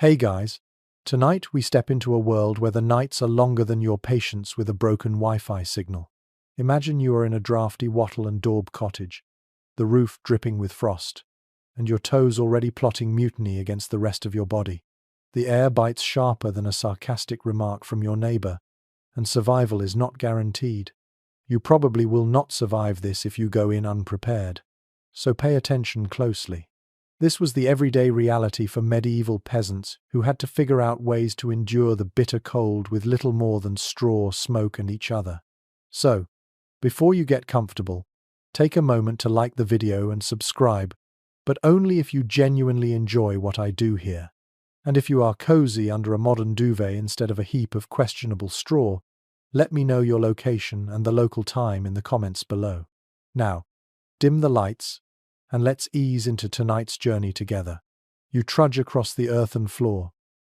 Hey guys, tonight we step into a world where the nights are longer than your patience with a broken Wi-Fi signal. Imagine you are in a drafty wattle and daub cottage, the roof dripping with frost, and your toes already plotting mutiny against the rest of your body. The air bites sharper than a sarcastic remark from your neighbor, and survival is not guaranteed. You probably will not survive this if you go in unprepared. So pay attention closely. This was the everyday reality for medieval peasants who had to figure out ways to endure the bitter cold with little more than straw, smoke, and each other. So, before you get comfortable, take a moment to like the video and subscribe, but only if you genuinely enjoy what I do here. And if you are cozy under a modern duvet instead of a heap of questionable straw, let me know your location and the local time in the comments below. Now, dim the lights, and let's ease into tonight's journey together. You trudge across the earthen floor,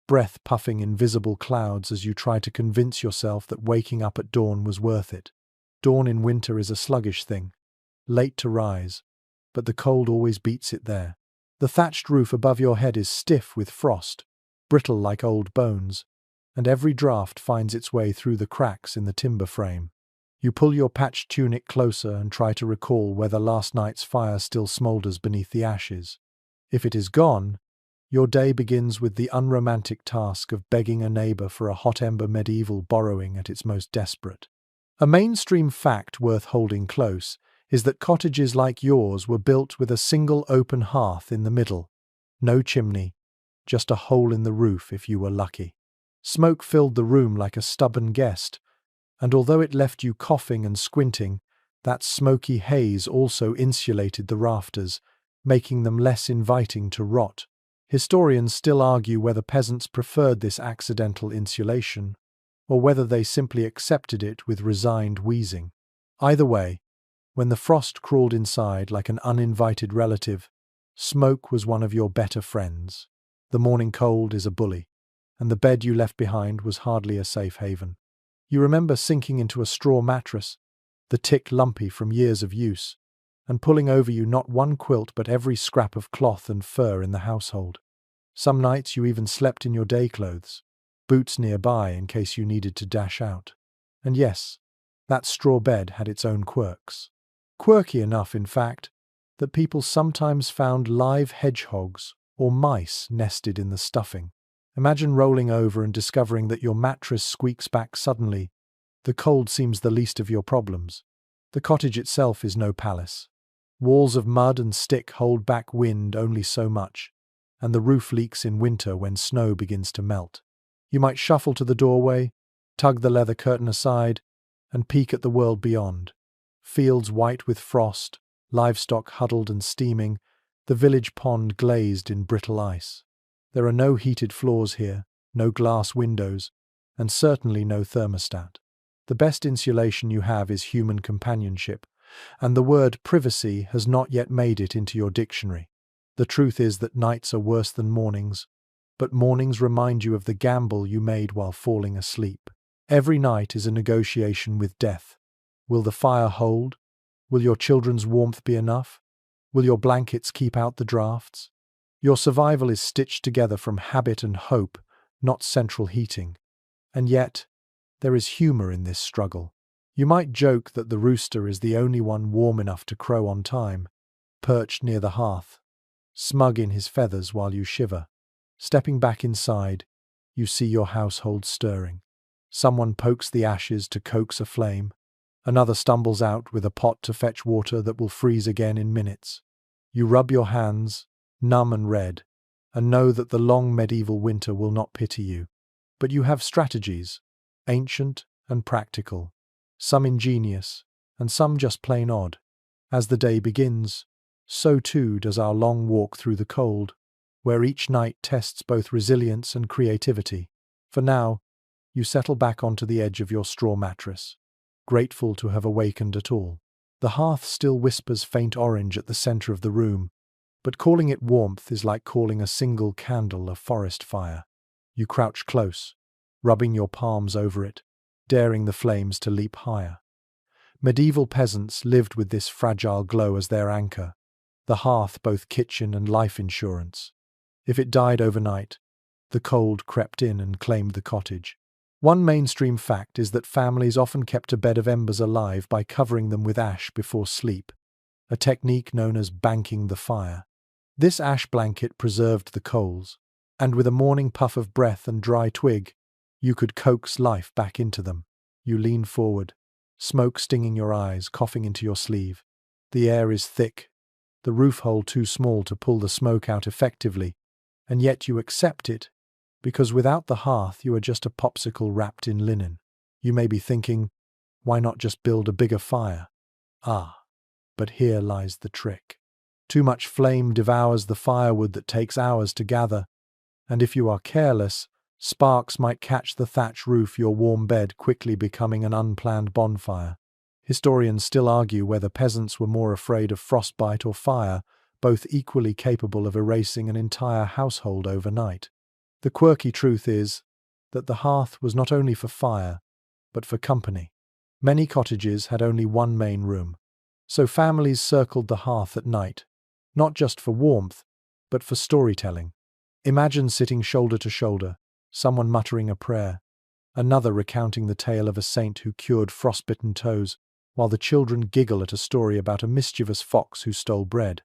breath puffing invisible clouds as you try to convince yourself that waking up at dawn was worth it. Dawn in winter is a sluggish thing, late to rise, but the cold always beats it there. The thatched roof above your head is stiff with frost, brittle like old bones, and every draft finds its way through the cracks in the timber frame. You pull your patched tunic closer and try to recall whether last night's fire still smoulders beneath the ashes. If it is gone, your day begins with the unromantic task of begging a neighbor for a hot ember medieval borrowing at its most desperate. A mainstream fact worth holding close is that cottages like yours were built with a single open hearth in the middle. No chimney, just a hole in the roof if you were lucky. Smoke filled the room like a stubborn guest, and although it left you coughing and squinting, that smoky haze also insulated the rafters, making them less inviting to rot. Historians still argue whether peasants preferred this accidental insulation, or whether they simply accepted it with resigned wheezing. Either way, when the frost crawled inside like an uninvited relative, smoke was one of your better friends. The morning cold is a bully, and the bed you left behind was hardly a safe haven. You remember sinking into a straw mattress, the tick lumpy from years of use, and pulling over you not one quilt but every scrap of cloth and fur in the household. Some nights you even slept in your day clothes, boots nearby in case you needed to dash out. And yes, that straw bed had its own quirks. Quirky enough, in fact, that people sometimes found live hedgehogs or mice nested in the stuffing. Imagine rolling over and discovering that your mattress squeaks back suddenly. The cold seems the least of your problems. The cottage itself is no palace. Walls of mud and stick hold back wind only so much, and the roof leaks in winter when snow begins to melt. You might shuffle to the doorway, tug the leather curtain aside, and peek at the world beyond. Fields white with frost, livestock huddled and steaming, the village pond glazed in brittle ice. There are no heated floors here, no glass windows, and certainly no thermostat. The best insulation you have is human companionship, and the word privacy has not yet made it into your dictionary. The truth is that nights are worse than mornings, but mornings remind you of the gamble you made while falling asleep. Every night is a negotiation with death. Will the fire hold? Will your children's warmth be enough? Will your blankets keep out the drafts? Your survival is stitched together from habit and hope, not central heating. And yet, there is humor in this struggle. You might joke that the rooster is the only one warm enough to crow on time, perched near the hearth, smug in his feathers while you shiver. Stepping back inside, you see your household stirring. Someone pokes the ashes to coax a flame. Another stumbles out with a pot to fetch water that will freeze again in minutes. You rub your hands, numb and red, and know that the long medieval winter will not pity you. But you have strategies, ancient and practical, some ingenious, and some just plain odd. As the day begins, so too does our long walk through the cold, where each night tests both resilience and creativity. For now, you settle back onto the edge of your straw mattress, grateful to have awakened at all. The hearth still whispers faint orange at the center of the room, but calling it warmth is like calling a single candle a forest fire. You crouch close, rubbing your palms over it, daring the flames to leap higher. Medieval peasants lived with this fragile glow as their anchor, the hearth both kitchen and life insurance. If it died overnight, the cold crept in and claimed the cottage. One mainstream fact is that families often kept a bed of embers alive by covering them with ash before sleep, a technique known as banking the fire. This ash blanket preserved the coals, and with a morning puff of breath and dry twig, you could coax life back into them. You lean forward, smoke stinging your eyes, coughing into your sleeve. The air is thick, the roof hole too small to pull the smoke out effectively, and yet you accept it, because without the hearth you are just a popsicle wrapped in linen. You may be thinking, why not just build a bigger fire? But here lies the trick. Too much flame devours the firewood that takes hours to gather, and if you are careless, sparks might catch the thatch roof, your warm bed quickly becoming an unplanned bonfire. Historians still argue whether peasants were more afraid of frostbite or fire, both equally capable of erasing an entire household overnight. The quirky truth is that the hearth was not only for fire, but for company. Many cottages had only one main room, so families circled the hearth at night, not just for warmth, but for storytelling. Imagine sitting shoulder to shoulder, someone muttering a prayer, another recounting the tale of a saint who cured frostbitten toes, while the children giggle at a story about a mischievous fox who stole bread.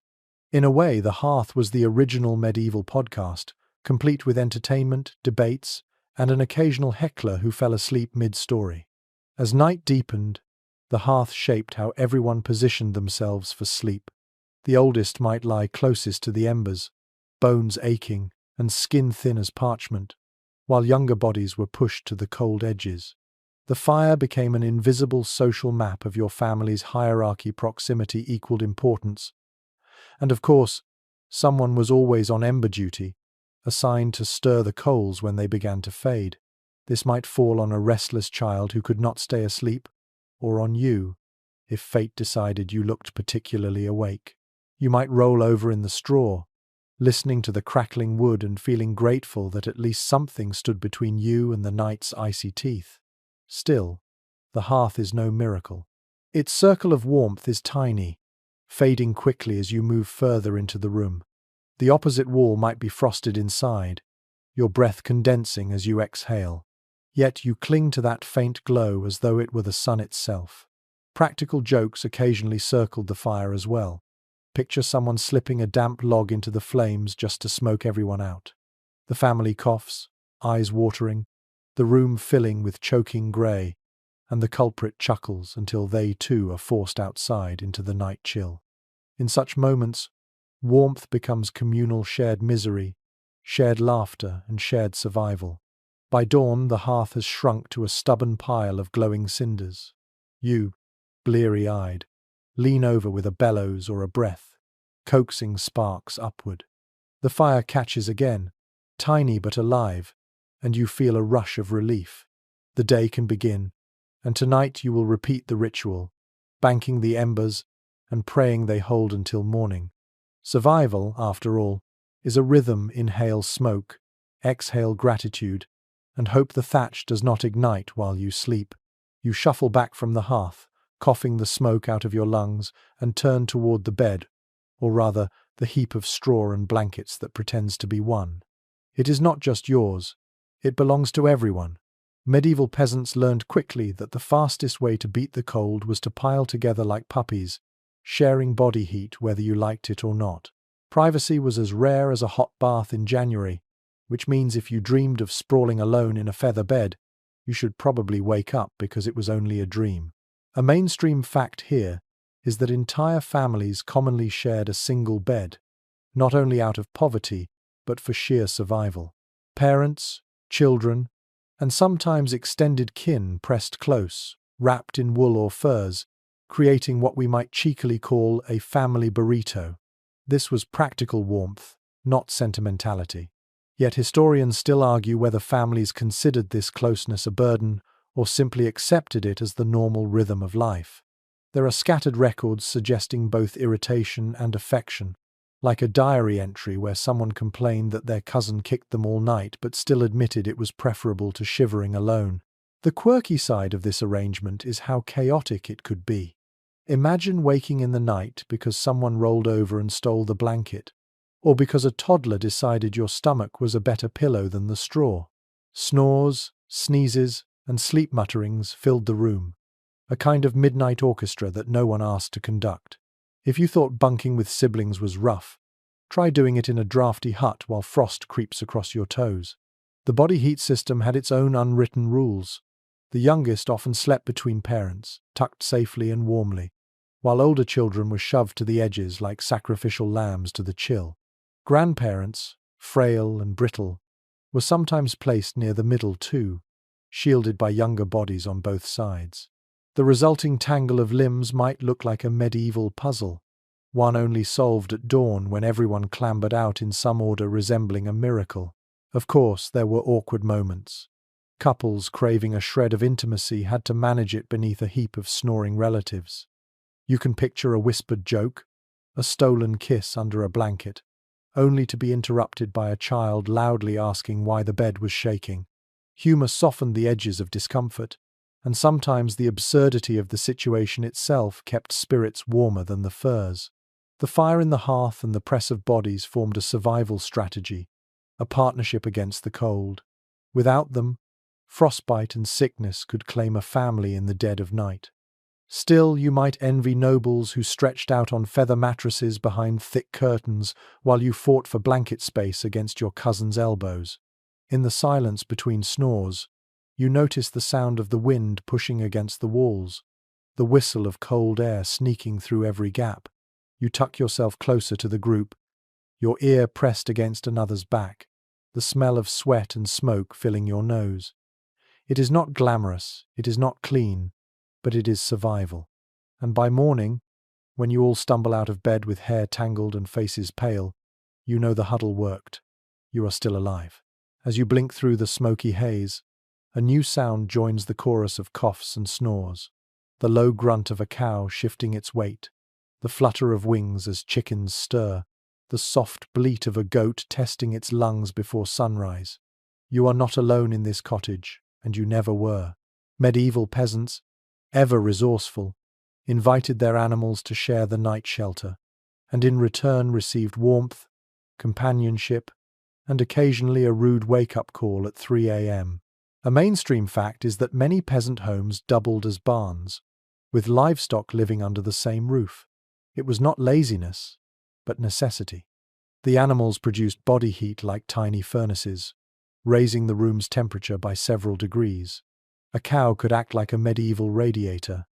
In a way, the hearth was the original medieval podcast, complete with entertainment, debates, and an occasional heckler who fell asleep mid-story. As night deepened, the hearth shaped how everyone positioned themselves for sleep. The oldest might lie closest to the embers, bones aching and skin thin as parchment, while younger bodies were pushed to the cold edges. The fire became an invisible social map of your family's hierarchy. Proximity equaled importance. And of course, someone was always on ember duty, assigned to stir the coals when they began to fade. This might fall on a restless child who could not stay asleep, or on you, if fate decided you looked particularly awake. You might roll over in the straw, listening to the crackling wood and feeling grateful that at least something stood between you and the night's icy teeth. Still, the hearth is no miracle. Its circle of warmth is tiny, fading quickly as you move further into the room. The opposite wall might be frosted inside, your breath condensing as you exhale. Yet you cling to that faint glow as though it were the sun itself. Practical jokes occasionally circled the fire as well. Picture someone slipping a damp log into the flames just to smoke everyone out. The family coughs, eyes watering, the room filling with choking grey, and the culprit chuckles until they too are forced outside into the night chill. In such moments, warmth becomes communal shared misery, shared laughter, and shared survival. By dawn, the hearth has shrunk to a stubborn pile of glowing cinders. You, bleary-eyed, lean over with a bellows or a breath, coaxing sparks upward. The fire catches again, tiny but alive, and you feel a rush of relief. The day can begin, and tonight you will repeat the ritual, banking the embers and praying they hold until morning. Survival, after all, is a rhythm. Inhale smoke, exhale gratitude, and hope the thatch does not ignite while you sleep. You shuffle back from the hearth, coughing the smoke out of your lungs, and turn toward the bed, or rather, the heap of straw and blankets that pretends to be one. It is not just yours. It belongs to everyone. Medieval peasants learned quickly that the fastest way to beat the cold was to pile together like puppies, sharing body heat whether you liked it or not. Privacy was as rare as a hot bath in January, which means if you dreamed of sprawling alone in a feather bed, you should probably wake up because it was only a dream. A mainstream fact here is that entire families commonly shared a single bed, not only out of poverty, but for sheer survival. Parents, children, and sometimes extended kin pressed close, wrapped in wool or furs, creating what we might cheekily call a family burrito. This was practical warmth, not sentimentality. Yet historians still argue whether families considered this closeness a burden or simply accepted it as the normal rhythm of life. There are scattered records suggesting both irritation and affection, like a diary entry where someone complained that their cousin kicked them all night but still admitted it was preferable to shivering alone. The quirky side of this arrangement is how chaotic it could be. Imagine waking in the night because someone rolled over and stole the blanket, or because a toddler decided your stomach was a better pillow than the straw. Snores, sneezes, and sleep mutterings filled the room, a kind of midnight orchestra that no one asked to conduct. If you thought bunking with siblings was rough, try doing it in a drafty hut while frost creeps across your toes. The body heat system had its own unwritten rules. The youngest often slept between parents, tucked safely and warmly, while older children were shoved to the edges like sacrificial lambs to the chill. Grandparents, frail and brittle, were sometimes placed near the middle too, shielded by younger bodies on both sides. The resulting tangle of limbs might look like a medieval puzzle, one only solved at dawn when everyone clambered out in some order resembling a miracle. Of course, there were awkward moments. Couples craving a shred of intimacy had to manage it beneath a heap of snoring relatives. You can picture a whispered joke, a stolen kiss under a blanket, only to be interrupted by a child loudly asking why the bed was shaking. Humor softened the edges of discomfort, and sometimes the absurdity of the situation itself kept spirits warmer than the furs. The fire in the hearth and the press of bodies formed a survival strategy, a partnership against the cold. Without them, frostbite and sickness could claim a family in the dead of night. Still, you might envy nobles who stretched out on feather mattresses behind thick curtains while you fought for blanket space against your cousin's elbows. In the silence between snores, you notice the sound of the wind pushing against the walls, the whistle of cold air sneaking through every gap. You tuck yourself closer to the group, your ear pressed against another's back, the smell of sweat and smoke filling your nose. It is not glamorous, it is not clean, but it is survival. And by morning, when you all stumble out of bed with hair tangled and faces pale, you know the huddle worked. You are still alive. As you blink through the smoky haze, a new sound joins the chorus of coughs and snores. The low grunt of a cow shifting its weight, the flutter of wings as chickens stir, the soft bleat of a goat testing its lungs before sunrise. You are not alone in this cottage, and you never were. Medieval peasants, ever resourceful, invited their animals to share the night shelter, and in return received warmth, companionship, and occasionally a rude wake-up call at 3 a.m. A mainstream fact is that many peasant homes doubled as barns, with livestock living under the same roof. It was not laziness, but necessity. The animals produced body heat like tiny furnaces, raising the room's temperature by several degrees. A cow could act like a medieval radiator,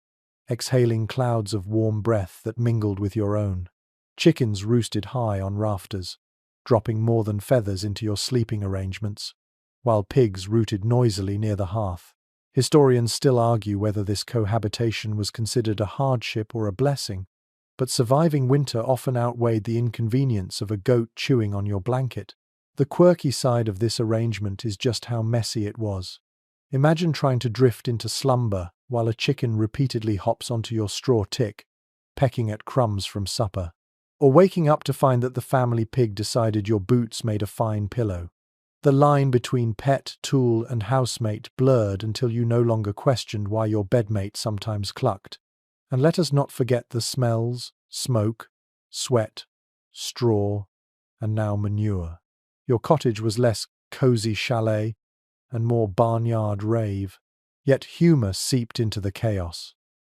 exhaling clouds of warm breath that mingled with your own. Chickens roosted high on rafters, dropping more than feathers into your sleeping arrangements, while pigs rooted noisily near the hearth. Historians still argue whether this cohabitation was considered a hardship or a blessing, but surviving winter often outweighed the inconvenience of a goat chewing on your blanket. The quirky side of this arrangement is just how messy it was. Imagine trying to drift into slumber while a chicken repeatedly hops onto your straw tick, pecking at crumbs from supper, or waking up to find that the family pig decided your boots made a fine pillow. The line between pet, tool, and housemate blurred until you no longer questioned why your bedmate sometimes clucked. And let us not forget the smells, smoke, sweat, straw, and now manure. Your cottage was less cozy chalet and more barnyard rave, yet humour seeped into the chaos.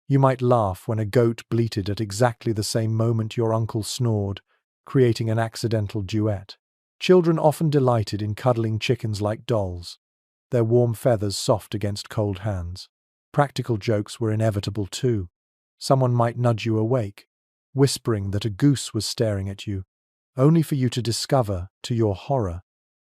You might laugh when a goat bleated at exactly the same moment your uncle snored, creating an accidental duet. Children often delighted in cuddling chickens like dolls, their warm feathers soft against cold hands. Practical jokes were inevitable too. Someone might nudge you awake, whispering that a goose was staring at you, only for you to discover, to your horror,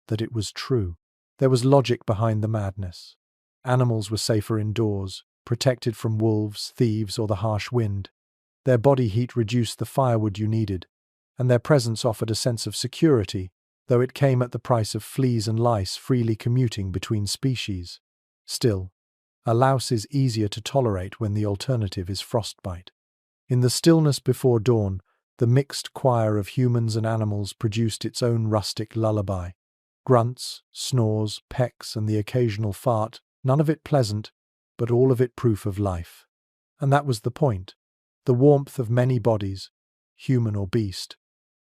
that it was true. There was logic behind the madness. Animals were safer indoors, protected from wolves, thieves, or the harsh wind. Their body heat reduced the firewood you needed, and their presence offered a sense of security, though it came at the price of fleas and lice freely commuting between species. Still, a louse is easier to tolerate when the alternative is frostbite. In the stillness before dawn, the mixed choir of humans and animals produced its own rustic lullaby. Grunts, snores, pecks, and the occasional fart, none of it pleasant, but all of it proof of life. And that was the point. The warmth of many bodies, human or beast,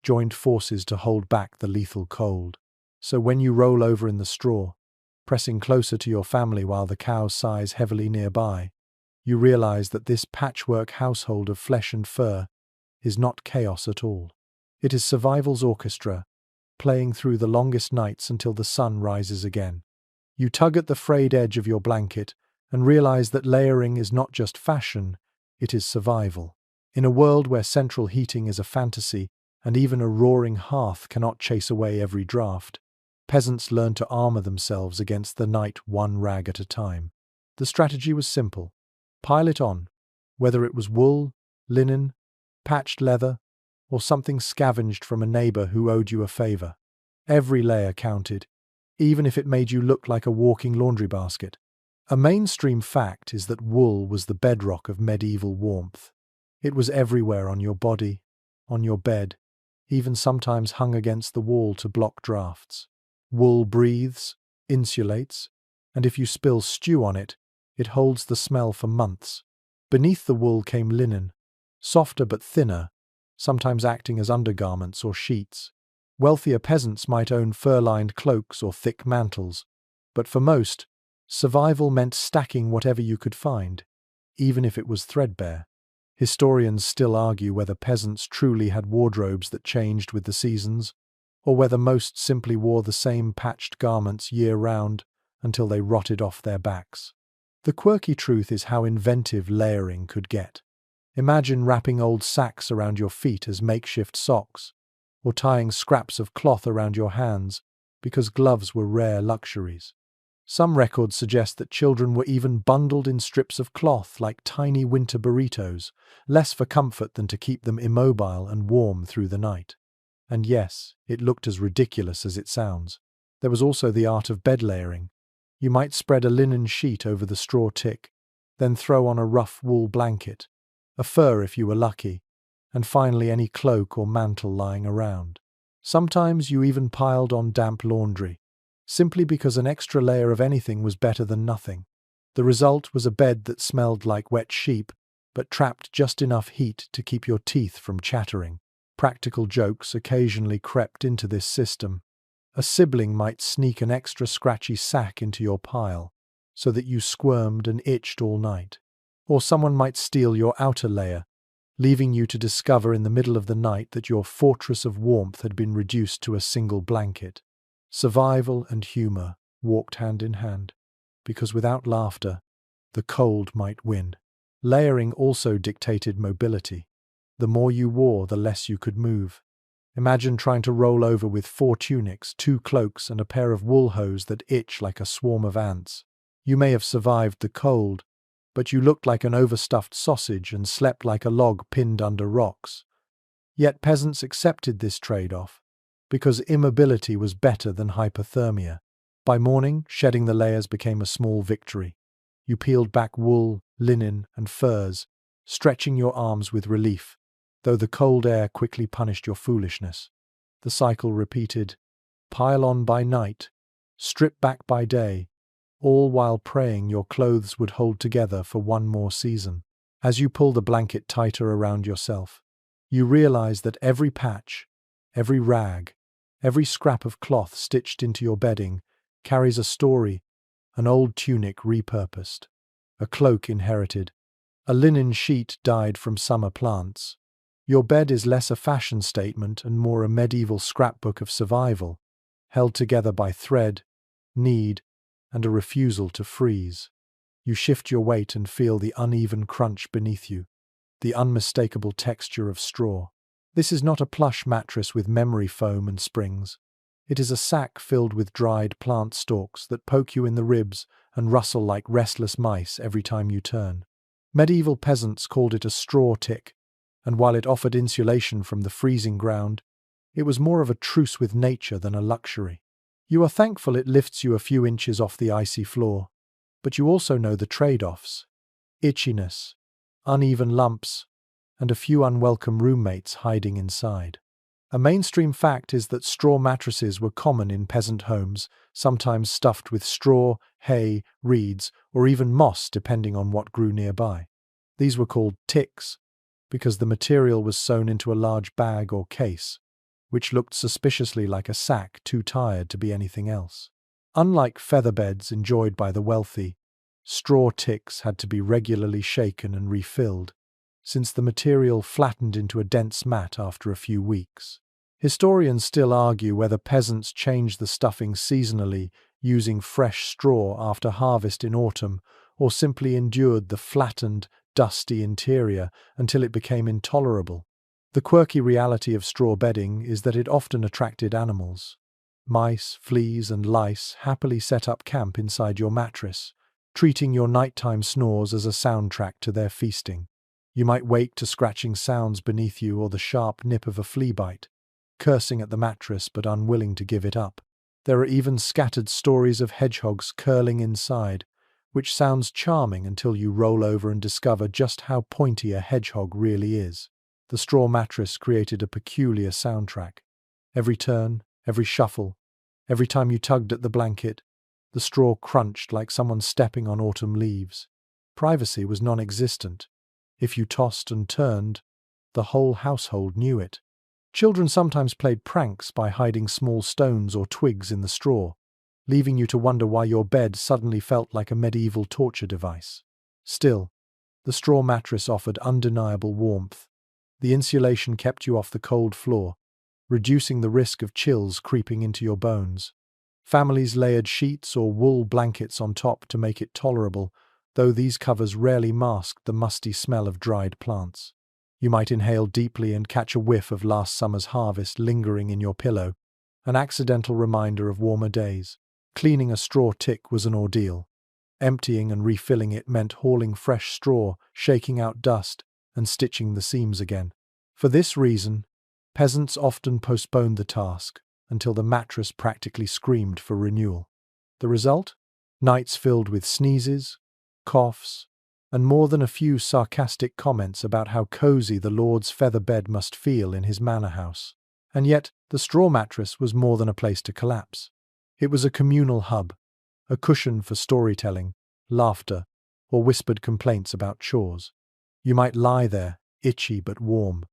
joined forces to hold back the lethal cold. So when you roll over in the straw, pressing closer to your family while the cow sighs heavily nearby, you realize that this patchwork household of flesh and fur is not chaos at all. It is survival's orchestra, playing through the longest nights until the sun rises again. You tug at the frayed edge of your blanket and realize that layering is not just fashion, it is survival. In a world where central heating is a fantasy and even a roaring hearth cannot chase away every draft, peasants learn to armor themselves against the night one rag at a time. The strategy was simple. Pile it on, whether it was wool, linen, patched leather, or something scavenged from a neighbor who owed you a favor. Every layer counted, even if it made you look like a walking laundry basket. A mainstream fact is that wool was the bedrock of medieval warmth. It was everywhere on your body, on your bed, even sometimes hung against the wall to block drafts. Wool breathes, insulates, and if you spill stew on it, it holds the smell for months. Beneath the wool came linen, softer but thinner, sometimes acting as undergarments or sheets. Wealthier peasants might own fur-lined cloaks or thick mantles, but for most, survival meant stacking whatever you could find, even if it was threadbare. Historians still argue whether peasants truly had wardrobes that changed with the seasons, or whether most simply wore the same patched garments year-round until they rotted off their backs. The quirky truth is how inventive layering could get. Imagine wrapping old sacks around your feet as makeshift socks, or tying scraps of cloth around your hands because gloves were rare luxuries. Some records suggest that children were even bundled in strips of cloth like tiny winter burritos, less for comfort than to keep them immobile and warm through the night. And yes, it looked as ridiculous as it sounds. There was also the art of bed layering. You might spread a linen sheet over the straw tick, then throw on a rough wool blanket, a fur if you were lucky, and finally any cloak or mantle lying around. Sometimes you even piled on damp laundry, simply because an extra layer of anything was better than nothing. The result was a bed that smelled like wet sheep, but trapped just enough heat to keep your teeth from chattering. Practical jokes occasionally crept into this system. A sibling might sneak an extra scratchy sack into your pile, so that you squirmed and itched all night. Or someone might steal your outer layer, leaving you to discover in the middle of the night that your fortress of warmth had been reduced to a single blanket. Survival and humor walked hand in hand, because without laughter, the cold might win. Layering also dictated mobility. The more you wore, the less you could move. Imagine trying to roll over with 4 tunics, 2 cloaks, and a pair of wool hose that itch like a swarm of ants. You may have survived the cold, but you looked like an overstuffed sausage and slept like a log pinned under rocks. Yet peasants accepted this trade-off, because immobility was better than hypothermia. By morning, shedding the layers became a small victory. You peeled back wool, linen, and furs, stretching your arms with relief, though the cold air quickly punished your foolishness. The cycle repeated: pile on by night, strip back by day, all while praying your clothes would hold together for one more season. As you pull the blanket tighter around yourself, you realize that every patch, every rag, every scrap of cloth stitched into your bedding carries a story: an old tunic repurposed, a cloak inherited, a linen sheet dyed from summer plants. Your bed is less a fashion statement and more a medieval scrapbook of survival, held together by thread, need, and a refusal to freeze. You shift your weight and feel the uneven crunch beneath you, the unmistakable texture of straw. This is not a plush mattress with memory foam and springs. It is a sack filled with dried plant stalks that poke you in the ribs and rustle like restless mice every time you turn. Medieval peasants called it a straw tick, and while it offered insulation from the freezing ground, it was more of a truce with nature than a luxury. You are thankful it lifts you a few inches off the icy floor, but you also know the trade-offs: itchiness, uneven lumps, and a few unwelcome roommates hiding inside. A mainstream fact is that straw mattresses were common in peasant homes, sometimes stuffed with straw, hay, reeds, or even moss depending on what grew nearby. These were called ticks, because the material was sewn into a large bag or case. which looked suspiciously like a sack too tired to be anything else. Unlike feather beds enjoyed by the wealthy, straw ticks had to be regularly shaken and refilled, since the material flattened into a dense mat after a few weeks. Historians still argue whether peasants changed the stuffing seasonally, using fresh straw after harvest in autumn, or simply endured the flattened, dusty interior until it became intolerable. The quirky reality of straw bedding is that it often attracted animals. Mice, fleas, and lice happily set up camp inside your mattress, treating your nighttime snores as a soundtrack to their feasting. You might wake to scratching sounds beneath you or the sharp nip of a flea bite, cursing at the mattress but unwilling to give it up. There are even scattered stories of hedgehogs curling inside, which sounds charming until you roll over and discover just how pointy a hedgehog really is. The straw mattress created a peculiar soundtrack. Every turn, every shuffle, every time you tugged at the blanket, the straw crunched like someone stepping on autumn leaves. Privacy was non-existent. If you tossed and turned, the whole household knew it. Children sometimes played pranks by hiding small stones or twigs in the straw, leaving you to wonder why your bed suddenly felt like a medieval torture device. Still, the straw mattress offered undeniable warmth. The insulation kept you off the cold floor, reducing the risk of chills creeping into your bones. Families layered sheets or wool blankets on top to make it tolerable, though these covers rarely masked the musty smell of dried plants. You might inhale deeply and catch a whiff of last summer's harvest lingering in your pillow, an accidental reminder of warmer days. Cleaning a straw tick was an ordeal. Emptying and refilling it meant hauling fresh straw, shaking out dust, and stitching the seams again. For this reason, peasants often postponed the task until the mattress practically screamed for renewal. The result? Nights filled with sneezes, coughs, and more than a few sarcastic comments about how cozy the lord's feather bed must feel in his manor house. And yet, the straw mattress was more than a place to collapse. It was a communal hub, a cushion for storytelling, laughter, or whispered complaints about chores. You might lie there, itchy but warm,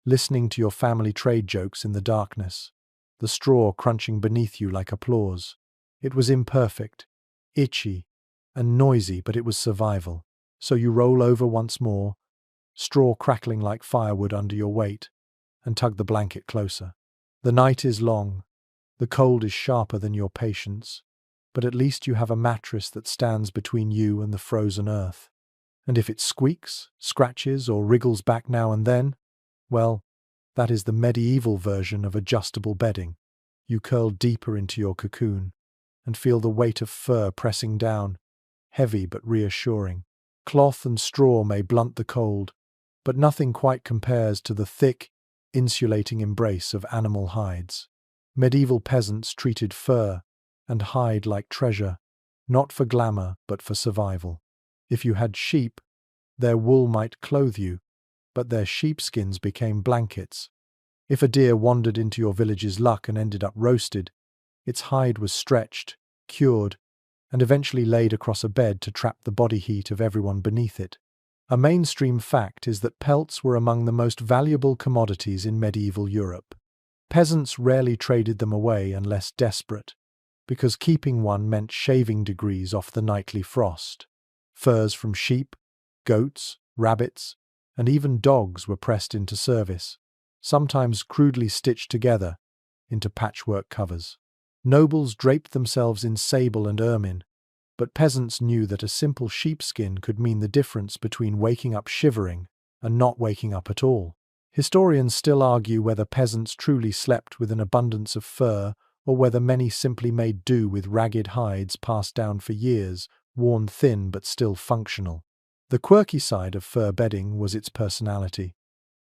listening to your family trade jokes in the darkness, the straw crunching beneath you like applause. It was imperfect, itchy, and noisy, but it was survival. So you roll over once more, straw crackling like firewood under your weight, and tug the blanket closer. The night is long, the cold is sharper than your patience, but at least you have a mattress that stands between you and the frozen earth. And if it squeaks, scratches, or wriggles back now and then, well, that is the medieval version of adjustable bedding. You curl deeper into your cocoon and feel the weight of fur pressing down, heavy but reassuring. Cloth and straw may blunt the cold, but nothing quite compares to the thick, insulating embrace of animal hides. Medieval peasants treated fur and hide like treasure, not for glamour but for survival. If you had sheep, their wool might clothe you, but their sheepskins became blankets. If a deer wandered into your village's luck and ended up roasted, its hide was stretched, cured, and eventually laid across a bed to trap the body heat of everyone beneath it. A mainstream fact is that pelts were among the most valuable commodities in medieval Europe. Peasants rarely traded them away unless desperate, because keeping one meant shaving degrees off the nightly frost. Furs from sheep, goats, rabbits, and even dogs were pressed into service, sometimes crudely stitched together into patchwork covers. Nobles draped themselves in sable and ermine, but peasants knew that a simple sheepskin could mean the difference between waking up shivering and not waking up at all. Historians still argue whether peasants truly slept with an abundance of fur or whether many simply made do with ragged hides passed down for years, worn thin but still functional. The quirky side of fur bedding was its personality.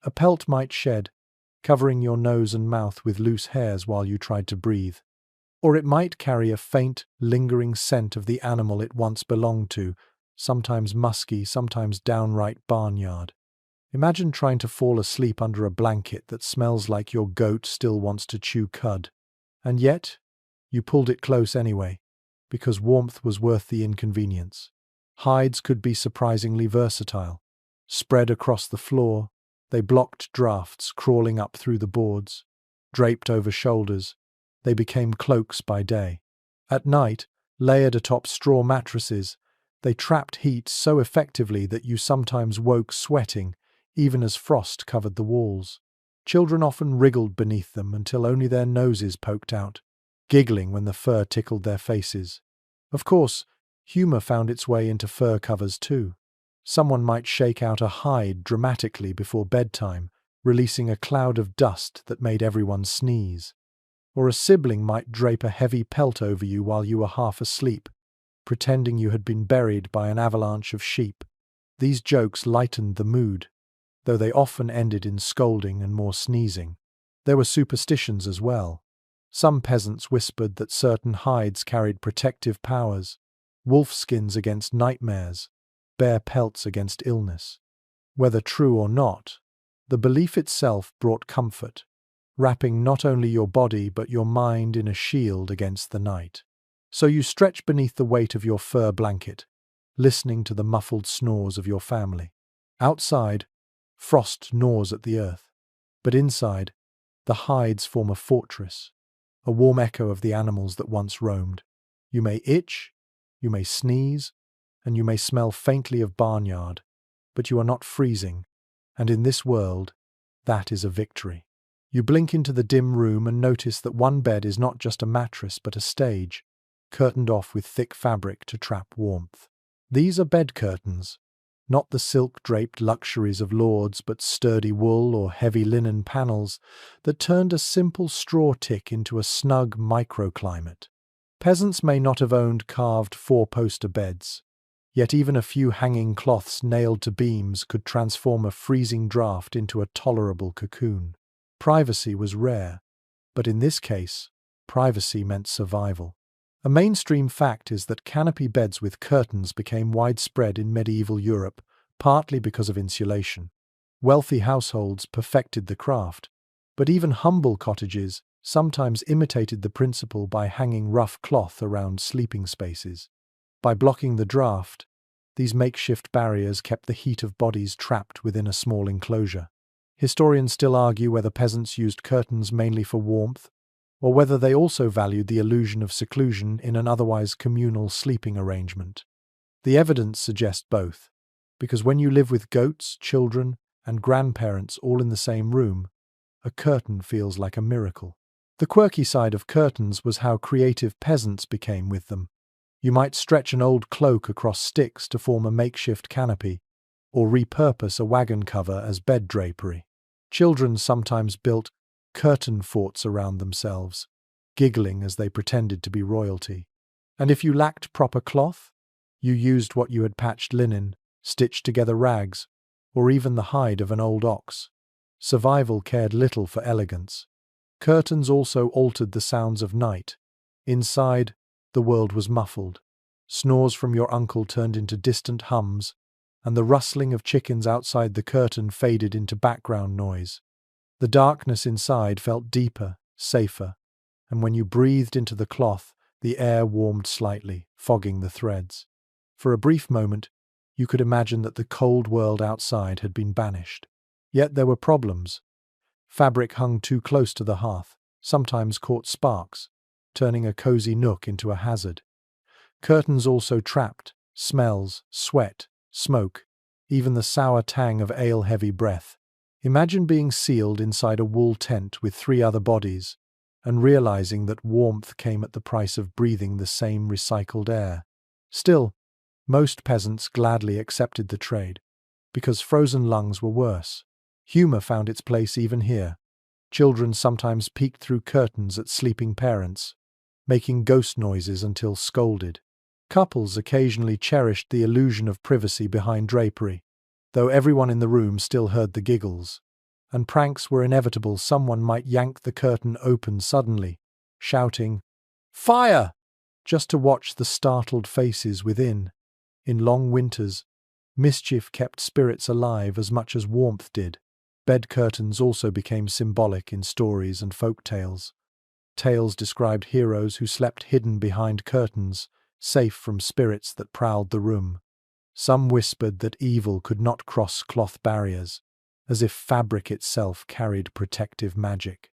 A pelt might shed, covering your nose and mouth with loose hairs while you tried to breathe. Or it might carry a faint, lingering scent of the animal it once belonged to, sometimes musky, sometimes downright barnyard. Imagine trying to fall asleep under a blanket that smells like your goat still wants to chew cud. And yet, you pulled it close anyway, because warmth was worth the inconvenience. Hides could be surprisingly versatile. Spread across the floor, they blocked drafts crawling up through the boards. draped over shoulders. They became cloaks by day. At night, layered atop straw mattresses, they trapped heat so effectively that you sometimes woke sweating, even as frost covered the walls. Children often wriggled beneath them until only their noses poked out, giggling when the fur tickled their faces. Of course, humor found its way into fur covers too. Someone might shake out a hide dramatically before bedtime, releasing a cloud of dust that made everyone sneeze. Or a sibling might drape a heavy pelt over you while you were half asleep, pretending you had been buried by an avalanche of sheep. These jokes lightened the mood, though they often ended in scolding and more sneezing. There were superstitions as well. Some peasants whispered that certain hides carried protective powers: wolf skins against nightmares, bear pelts against illness. Whether true or not, the belief itself brought comfort, wrapping not only your body but your mind in a shield against the night. So you stretch beneath the weight of your fur blanket, listening to the muffled snores of your family. Outside, frost gnaws at the earth, but inside, the hides form a fortress, a warm echo of the animals that once roamed. You may itch, you may sneeze, and you may smell faintly of barnyard, but you are not freezing, and in this world, that is a victory. You blink into the dim room and notice that one bed is not just a mattress but a stage, curtained off with thick fabric to trap warmth. These are bed curtains, not the silk-draped luxuries of lords but sturdy wool or heavy linen panels that turned a simple straw tick into a snug microclimate. Peasants may not have owned carved four-poster beds, yet even a few hanging cloths nailed to beams could transform a freezing draught into a tolerable cocoon. Privacy was rare, but in this case, privacy meant survival. A mainstream fact is that canopy beds with curtains became widespread in medieval Europe, partly because of insulation. Wealthy households perfected the craft, but even humble cottages sometimes imitated the principle by hanging rough cloth around sleeping spaces. By blocking the draught, these makeshift barriers kept the heat of bodies trapped within a small enclosure. Historians still argue whether peasants used curtains mainly for warmth, or whether they also valued the illusion of seclusion in an otherwise communal sleeping arrangement. The evidence suggests both, because when you live with goats, children, and grandparents all in the same room, a curtain feels like a miracle. The quirky side of curtains was how creative peasants became with them. You might stretch an old cloak across sticks to form a makeshift canopy, or repurpose a wagon cover as bed drapery. Children sometimes built curtain forts around themselves, giggling as they pretended to be royalty. And if you lacked proper cloth, you used what you had: patched linen, stitched together rags, or even the hide of an old ox. Survival cared little for elegance. Curtains also altered the sounds of night. Inside, the world was muffled. Snores from your uncle turned into distant hums, and the rustling of chickens outside the curtain faded into background noise. The darkness inside felt deeper, safer, and when you breathed into the cloth, the air warmed slightly, fogging the threads. For a brief moment, you could imagine that the cold world outside had been banished. Yet there were problems. Fabric hung too close to the hearth, sometimes caught sparks, turning a cozy nook into a hazard. Curtains also trapped smells, sweat, smoke, even the sour tang of ale-heavy breath. Imagine being sealed inside a wool tent with 3 other bodies, and realizing that warmth came at the price of breathing the same recycled air. Still, most peasants gladly accepted the trade, because frozen lungs were worse. Humor found its place even here. Children sometimes peeked through curtains at sleeping parents, making ghost noises until scolded. Couples occasionally cherished the illusion of privacy behind drapery, though everyone in the room still heard the giggles. And pranks were inevitable. Someone might yank the curtain open suddenly, shouting, "Fire!" just to watch the startled faces within. In long winters, mischief kept spirits alive as much as warmth did. Bed curtains also became symbolic in stories and folk tales. Tales described heroes who slept hidden behind curtains, safe from spirits that prowled the room. Some whispered that evil could not cross cloth barriers, as if fabric itself carried protective magic.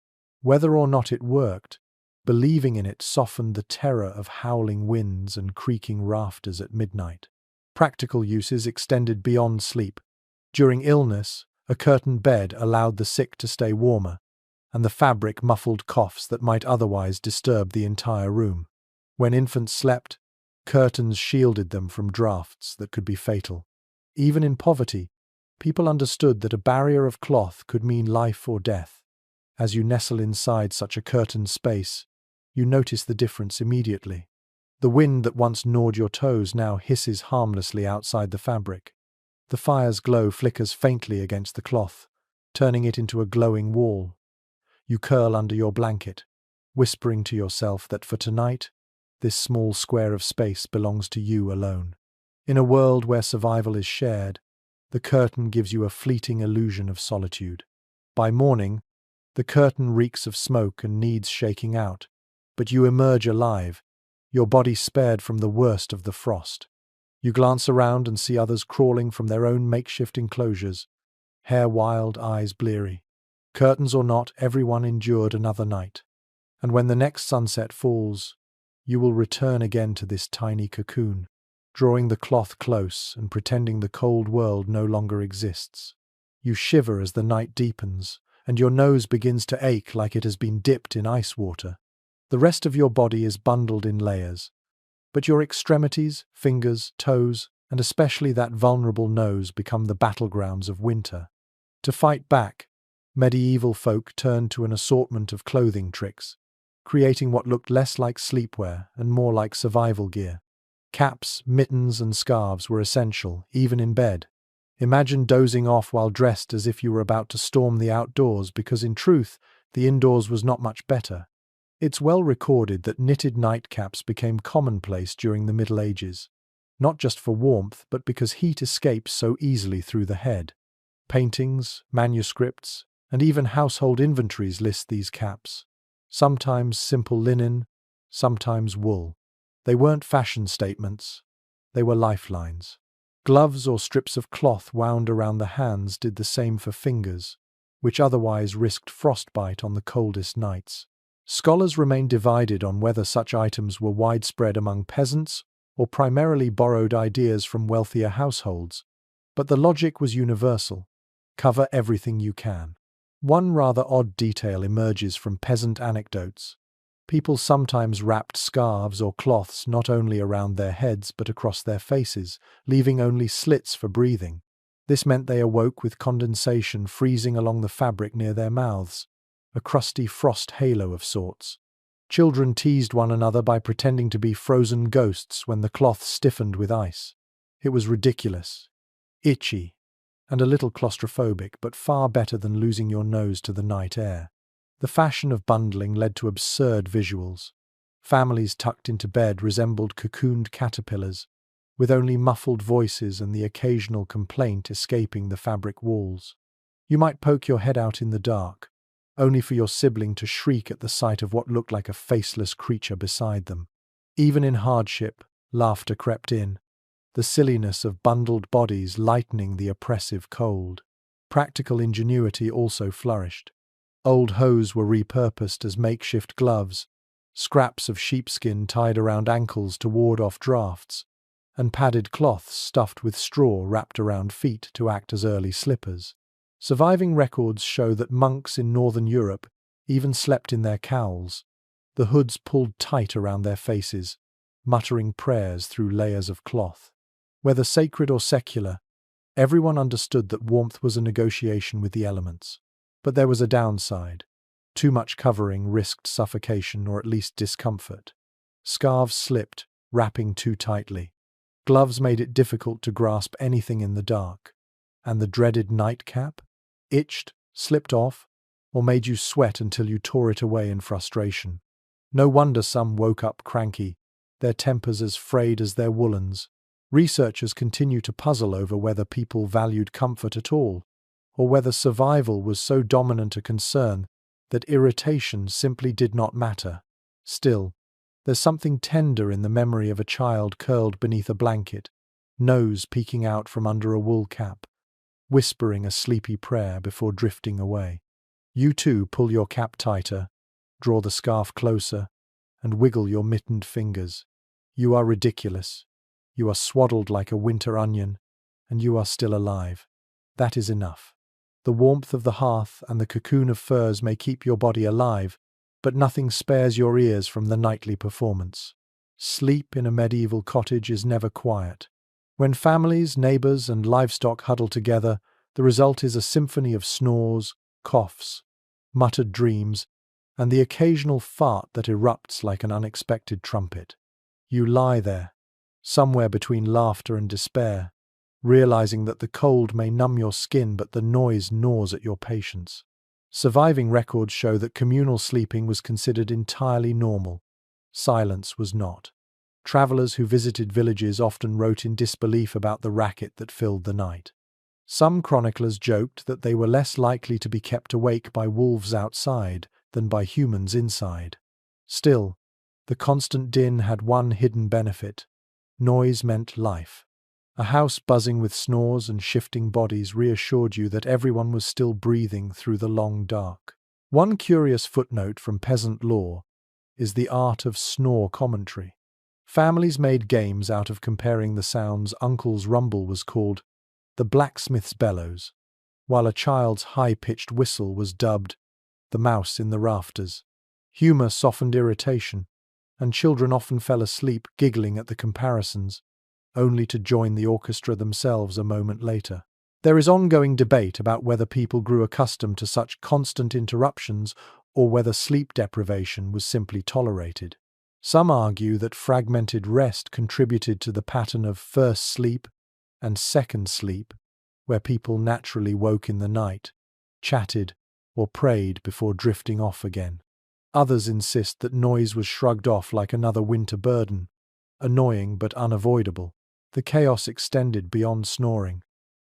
Whether or not it worked, believing in it softened the terror of howling winds and creaking rafters at midnight. Practical uses extended beyond sleep. During illness, a curtained bed allowed the sick to stay warmer, and the fabric muffled coughs that might otherwise disturb the entire room. When infants slept, curtains shielded them from drafts that could be fatal. Even in poverty, people understood that a barrier of cloth could mean life or death. As you nestle inside such a curtained space, you notice the difference immediately. The wind that once gnawed your toes now hisses harmlessly outside the fabric. The fire's glow flickers faintly against the cloth, turning it into a glowing wall. You curl under your blanket, whispering to yourself that for tonight, this small square of space belongs to you alone. In a world where survival is shared, the curtain gives you a fleeting illusion of solitude. By morning, the curtain reeks of smoke and needs shaking out, but you emerge alive, your body spared from the worst of the frost. You glance around and see others crawling from their own makeshift enclosures, hair wild, eyes bleary. Curtains or not, everyone endured another night. And when the next sunset falls, you will return again to this tiny cocoon, drawing the cloth close and pretending the cold world no longer exists. You shiver as the night deepens, and your nose begins to ache like it has been dipped in ice water. The rest of your body is bundled in layers, but your extremities, fingers, toes, and especially that vulnerable nose become the battlegrounds of winter. To fight back, medieval folk turned to an assortment of clothing tricks, creating what looked less like sleepwear and more like survival gear. Caps, mittens, and scarves were essential, even in bed. Imagine dozing off while dressed as if you were about to storm the outdoors because, in truth, the indoors was not much better. It's well recorded that knitted nightcaps became commonplace during the Middle Ages, not just for warmth, but because heat escapes so easily through the head. Paintings, manuscripts, and even household inventories list these caps. Sometimes simple linen, sometimes wool. They weren't fashion statements, they were lifelines. Gloves or strips of cloth wound around the hands did the same for fingers, which otherwise risked frostbite on the coldest nights. Scholars remain divided on whether such items were widespread among peasants or primarily borrowed ideas from wealthier households, but the logic was universal: cover everything you can. One rather odd detail emerges from peasant anecdotes. People sometimes wrapped scarves or cloths not only around their heads but across their faces, leaving only slits for breathing. This meant they awoke with condensation freezing along the fabric near their mouths, a crusty frost halo of sorts. Children teased one another by pretending to be frozen ghosts when the cloth stiffened with ice. It was ridiculous, itchy, and a little claustrophobic, but far better than losing your nose to the night air. The fashion of bundling led to absurd visuals. Families tucked into bed resembled cocooned caterpillars, with only muffled voices and the occasional complaint escaping the fabric walls. You might poke your head out in the dark, only for your sibling to shriek at the sight of what looked like a faceless creature beside them. Even in hardship, laughter crept in, the silliness of bundled bodies lightening the oppressive cold. Practical ingenuity also flourished. Old hose were repurposed as makeshift gloves, scraps of sheepskin tied around ankles to ward off drafts, and padded cloths stuffed with straw wrapped around feet to act as early slippers. Surviving records show that monks in northern Europe even slept in their cowls, the hoods pulled tight around their faces, muttering prayers through layers of cloth. Whether sacred or secular, everyone understood that warmth was a negotiation with the elements. But there was a downside. Too much covering risked suffocation or at least discomfort. Scarves slipped, wrapping too tightly. Gloves made it difficult to grasp anything in the dark. And the dreaded nightcap? Itched, slipped off, or made you sweat until you tore it away in frustration. No wonder some woke up cranky, their tempers as frayed as their woolens. Researchers continue to puzzle over whether people valued comfort at all, or whether survival was so dominant a concern that irritation simply did not matter. Still, there's something tender in the memory of a child curled beneath a blanket, nose peeking out from under a wool cap, whispering a sleepy prayer before drifting away. You too pull your cap tighter, draw the scarf closer, and wiggle your mittened fingers. You are ridiculous. You are swaddled like a winter onion, and you are still alive. That is enough. The warmth of the hearth and the cocoon of furs may keep your body alive, but nothing spares your ears from the nightly performance. Sleep in a medieval cottage is never quiet. When families, neighbors, and livestock huddle together, the result is a symphony of snores, coughs, muttered dreams, and the occasional fart that erupts like an unexpected trumpet. You lie there, somewhere between laughter and despair, realizing that the cold may numb your skin but the noise gnaws at your patience. Surviving records show that communal sleeping was considered entirely normal. Silence was not. Travelers who visited villages often wrote in disbelief about the racket that filled the night. Some chroniclers joked that they were less likely to be kept awake by wolves outside than by humans inside. Still, the constant din had one hidden benefit. Noise meant life. A house buzzing with snores and shifting bodies reassured you that everyone was still breathing through the long dark. One curious footnote from peasant lore is the art of snore commentary. Families made games out of comparing the sounds. Uncle's rumble was called the blacksmith's bellows, while a child's high-pitched whistle was dubbed the mouse in the rafters. Humor softened irritation, and children often fell asleep giggling at the comparisons, only to join the orchestra themselves a moment later. There is ongoing debate about whether people grew accustomed to such constant interruptions or whether sleep deprivation was simply tolerated. Some argue that fragmented rest contributed to the pattern of first sleep and second sleep, where people naturally woke in the night, chatted, or prayed before drifting off again. Others insist that noise was shrugged off like another winter burden, annoying but unavoidable. The chaos extended beyond snoring.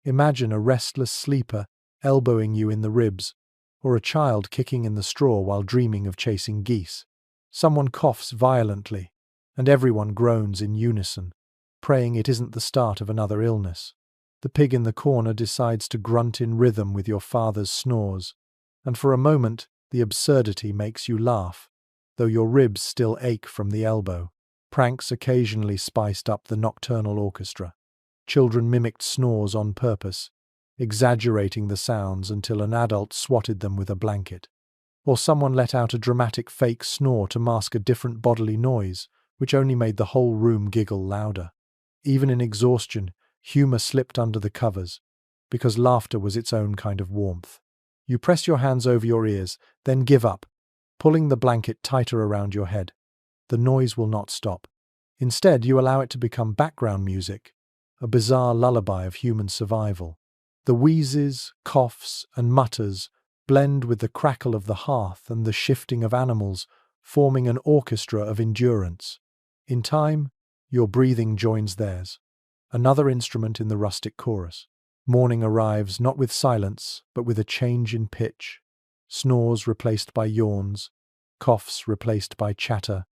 Imagine a restless sleeper elbowing you in the ribs, or a child kicking in the straw while dreaming of chasing geese. Someone coughs violently, and everyone groans in unison, praying it isn't the start of another illness. The pig in the corner decides to grunt in rhythm with your father's snores, and for a moment the absurdity makes you laugh, though your ribs still ache from the elbow. Pranks occasionally spiced up the nocturnal orchestra. Children mimicked snores on purpose, exaggerating the sounds until an adult swatted them with a blanket. Or someone let out a dramatic fake snore to mask a different bodily noise, which only made the whole room giggle louder. Even in exhaustion, humor slipped under the covers, because laughter was its own kind of warmth. You press your hands over your ears, then give up, pulling the blanket tighter around your head. The noise will not stop. Instead, you allow it to become background music, a bizarre lullaby of human survival. The wheezes, coughs, and mutters blend with the crackle of the hearth and the shifting of animals, forming an orchestra of endurance. In time, your breathing joins theirs, another instrument in the rustic chorus. Morning arrives not with silence, but with a change in pitch. Snores replaced by yawns, coughs replaced by chatter,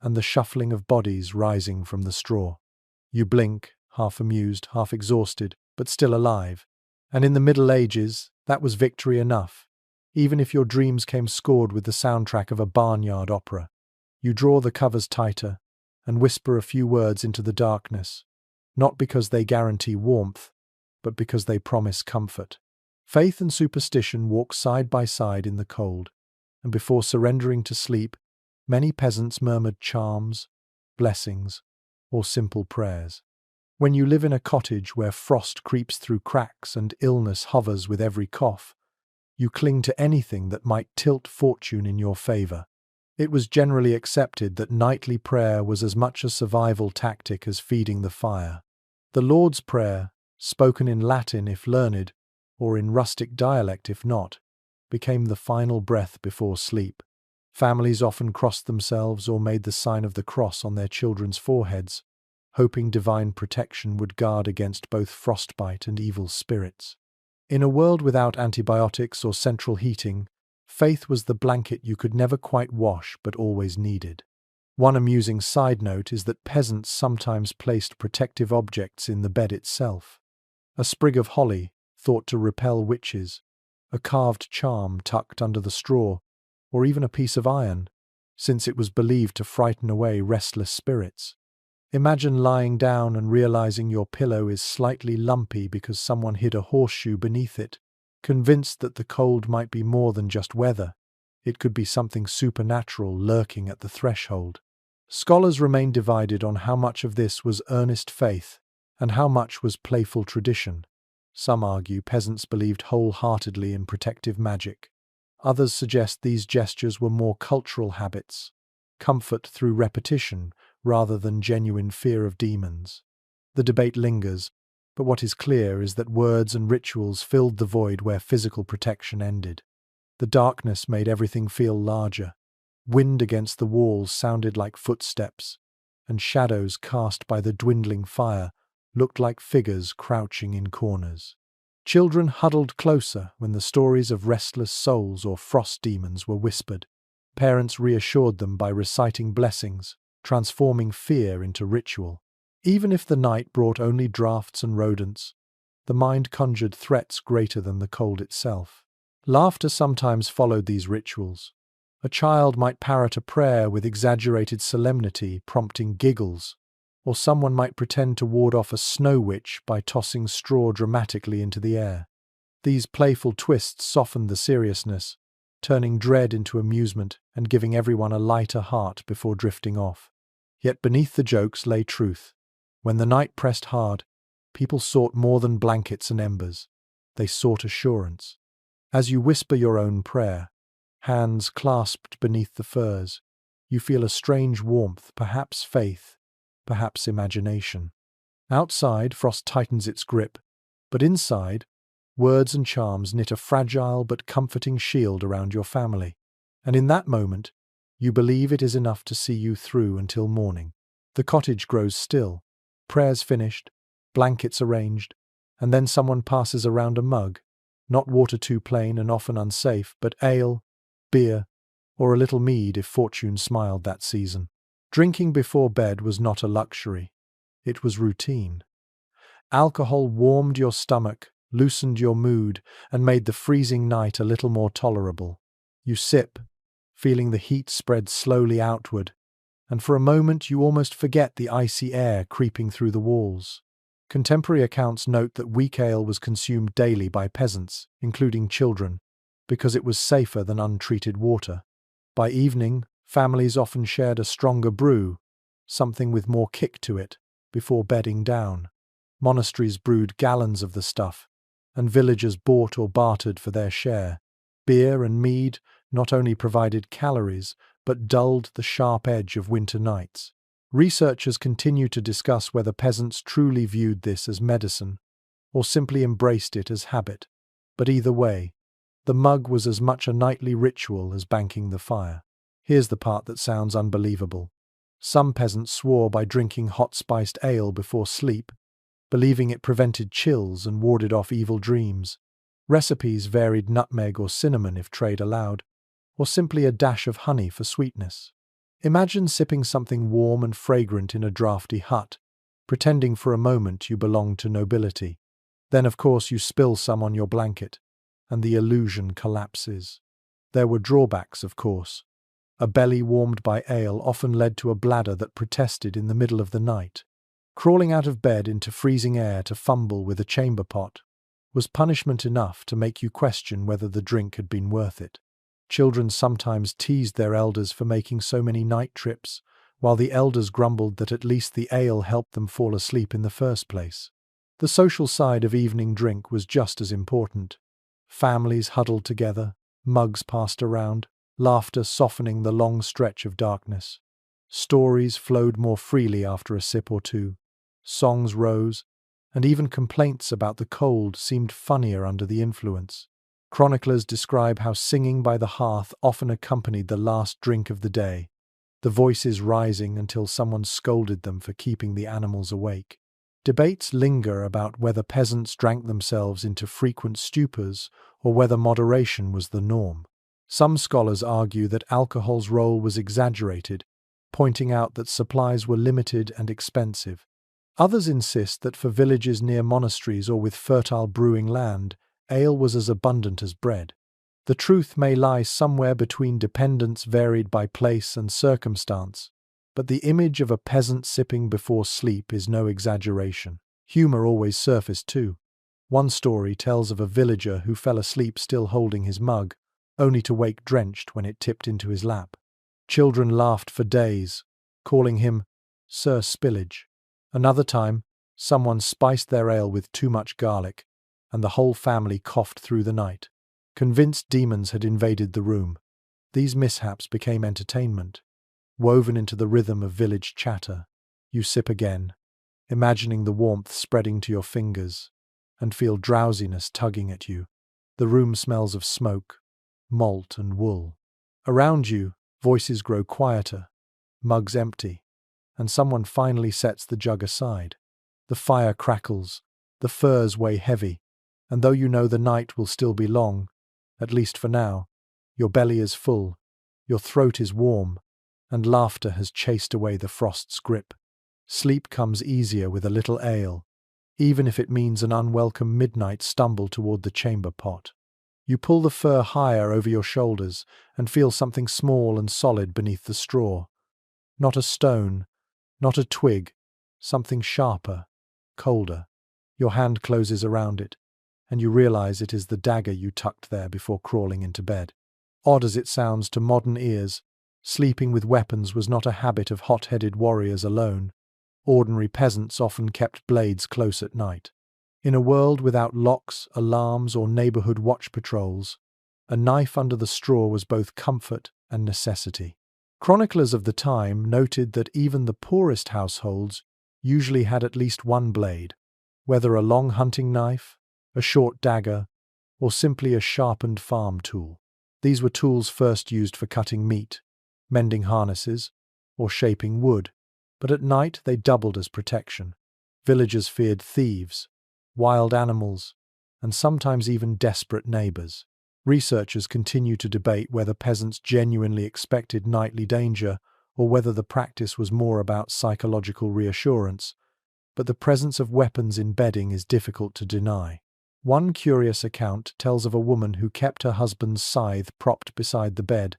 and the shuffling of bodies rising from the straw. You blink, half amused, half exhausted, but still alive. And in the Middle Ages, that was victory enough. Even if your dreams came scored with the soundtrack of a barnyard opera, you draw the covers tighter and whisper a few words into the darkness, not because they guarantee warmth, but because they promise comfort. Faith and superstition walk side by side in the cold, and before surrendering to sleep, many peasants murmured charms, blessings, or simple prayers. When you live in a cottage where frost creeps through cracks and illness hovers with every cough, you cling to anything that might tilt fortune in your favor. It was generally accepted that nightly prayer was as much a survival tactic as feeding the fire. The Lord's Prayer, spoken in Latin if learned, or in rustic dialect if not, became the final breath before sleep. Families often crossed themselves or made the sign of the cross on their children's foreheads, hoping divine protection would guard against both frostbite and evil spirits. In a world without antibiotics or central heating, faith was the blanket you could never quite wash but always needed. One amusing side note is that peasants sometimes placed protective objects in the bed itself. A sprig of holly, thought to repel witches, a carved charm tucked under the straw, or even a piece of iron, since it was believed to frighten away restless spirits. Imagine lying down and realizing your pillow is slightly lumpy because someone hid a horseshoe beneath it, convinced that the cold might be more than just weather. It could be something supernatural lurking at the threshold. Scholars remain divided on how much of this was earnest faith and how much was playful tradition. Some argue peasants believed wholeheartedly in protective magic. Others suggest these gestures were more cultural habits, comfort through repetition rather than genuine fear of demons. The debate lingers, but what is clear is that words and rituals filled the void where physical protection ended. The darkness made everything feel larger. Wind against the walls sounded like footsteps, and shadows cast by the dwindling fire looked like figures crouching in corners. Children huddled closer when the stories of restless souls or frost demons were whispered. Parents reassured them by reciting blessings, transforming fear into ritual. Even if the night brought only drafts and rodents, the mind conjured threats greater than the cold itself. Laughter sometimes followed these rituals. A child might parrot a prayer with exaggerated solemnity, prompting giggles, or someone might pretend to ward off a snow witch by tossing straw dramatically into the air. These playful twists softened the seriousness, turning dread into amusement and giving everyone a lighter heart before drifting off. Yet beneath the jokes lay truth. When the night pressed hard, people sought more than blankets and embers. They sought assurance. As you whisper your own prayer, hands clasped beneath the furs, you feel a strange warmth, perhaps faith, perhaps imagination. Outside, frost tightens its grip, but inside, words and charms knit a fragile but comforting shield around your family. And in that moment, you believe it is enough to see you through until morning. The cottage grows still, prayers finished, blankets arranged, and then someone passes around a mug, not water too plain and often unsafe, but ale, beer, or a little mead if fortune smiled that season. Drinking before bed was not a luxury. It was routine. Alcohol warmed your stomach, loosened your mood, and made the freezing night a little more tolerable. You sip, feeling the heat spread slowly outward, and for a moment you almost forget the icy air creeping through the walls. Contemporary accounts note that weak ale was consumed daily by peasants, including children, because it was safer than untreated water. By evening, families often shared a stronger brew, something with more kick to it, before bedding down. Monasteries brewed gallons of the stuff, and villagers bought or bartered for their share. Beer and mead not only provided calories, but dulled the sharp edge of winter nights. Researchers continue to discuss whether peasants truly viewed this as medicine, or simply embraced it as habit. But either way, the mug was as much a nightly ritual as banking the fire. Here's the part that sounds unbelievable. Some peasants swore by drinking hot-spiced ale before sleep, believing it prevented chills and warded off evil dreams. Recipes varied nutmeg or cinnamon if trade allowed, or simply a dash of honey for sweetness. Imagine sipping something warm and fragrant in a drafty hut, pretending for a moment you belonged to nobility. Then, of course, you spill some on your blanket, and the illusion collapses. There were drawbacks, of course. A belly warmed by ale often led to a bladder that protested in the middle of the night. Crawling out of bed into freezing air to fumble with a chamber pot was punishment enough to make you question whether the drink had been worth it. Children sometimes teased their elders for making so many night trips, while the elders grumbled that at least the ale helped them fall asleep in the first place. The social side of evening drink was just as important. Families huddled together, mugs passed around, laughter softening the long stretch of darkness. Stories flowed more freely after a sip or two. Songs rose, and even complaints about the cold seemed funnier under the influence. Chroniclers describe how singing by the hearth often accompanied the last drink of the day, the voices rising until someone scolded them for keeping the animals awake. Debates linger about whether peasants drank themselves into frequent stupors or whether moderation was the norm. Some scholars argue that alcohol's role was exaggerated, pointing out that supplies were limited and expensive. Others insist that for villages near monasteries or with fertile brewing land, ale was as abundant as bread. The truth may lie somewhere between, dependence varied by place and circumstance, but the image of a peasant sipping before sleep is no exaggeration. Humor always surfaced too. One story tells of a villager who fell asleep still holding his mug, only to wake drenched when it tipped into his lap. Children laughed for days, calling him Sir Spillage. Another time, someone spiced their ale with too much garlic, and the whole family coughed through the night, convinced demons had invaded the room. These mishaps became entertainment, woven into the rhythm of village chatter. You sip again, imagining the warmth spreading to your fingers, and feel drowsiness tugging at you. The room smells of smoke, malt and wool. Around you, voices grow quieter, mugs empty, and someone finally sets the jug aside. The fire crackles, the furs weigh heavy, and though you know the night will still be long, at least for now, your belly is full, your throat is warm, and laughter has chased away the frost's grip. Sleep comes easier with a little ale, even if it means an unwelcome midnight stumble toward the chamber pot. You pull the fur higher over your shoulders and feel something small and solid beneath the straw. Not a stone, not a twig, something sharper, colder. Your hand closes around it, and you realize it is the dagger you tucked there before crawling into bed. Odd as it sounds to modern ears, sleeping with weapons was not a habit of hot-headed warriors alone. Ordinary peasants often kept blades close at night. In a world without locks, alarms, or neighborhood watch patrols, a knife under the straw was both comfort and necessity. Chroniclers of the time noted that even the poorest households usually had at least one blade, whether a long hunting knife, a short dagger, or simply a sharpened farm tool. These were tools first used for cutting meat, mending harnesses, or shaping wood, but at night they doubled as protection. Villagers feared thieves, wild animals, and sometimes even desperate neighbors. Researchers continue to debate whether peasants genuinely expected nightly danger or whether the practice was more about psychological reassurance, but the presence of weapons in bedding is difficult to deny. One curious account tells of a woman who kept her husband's scythe propped beside the bed,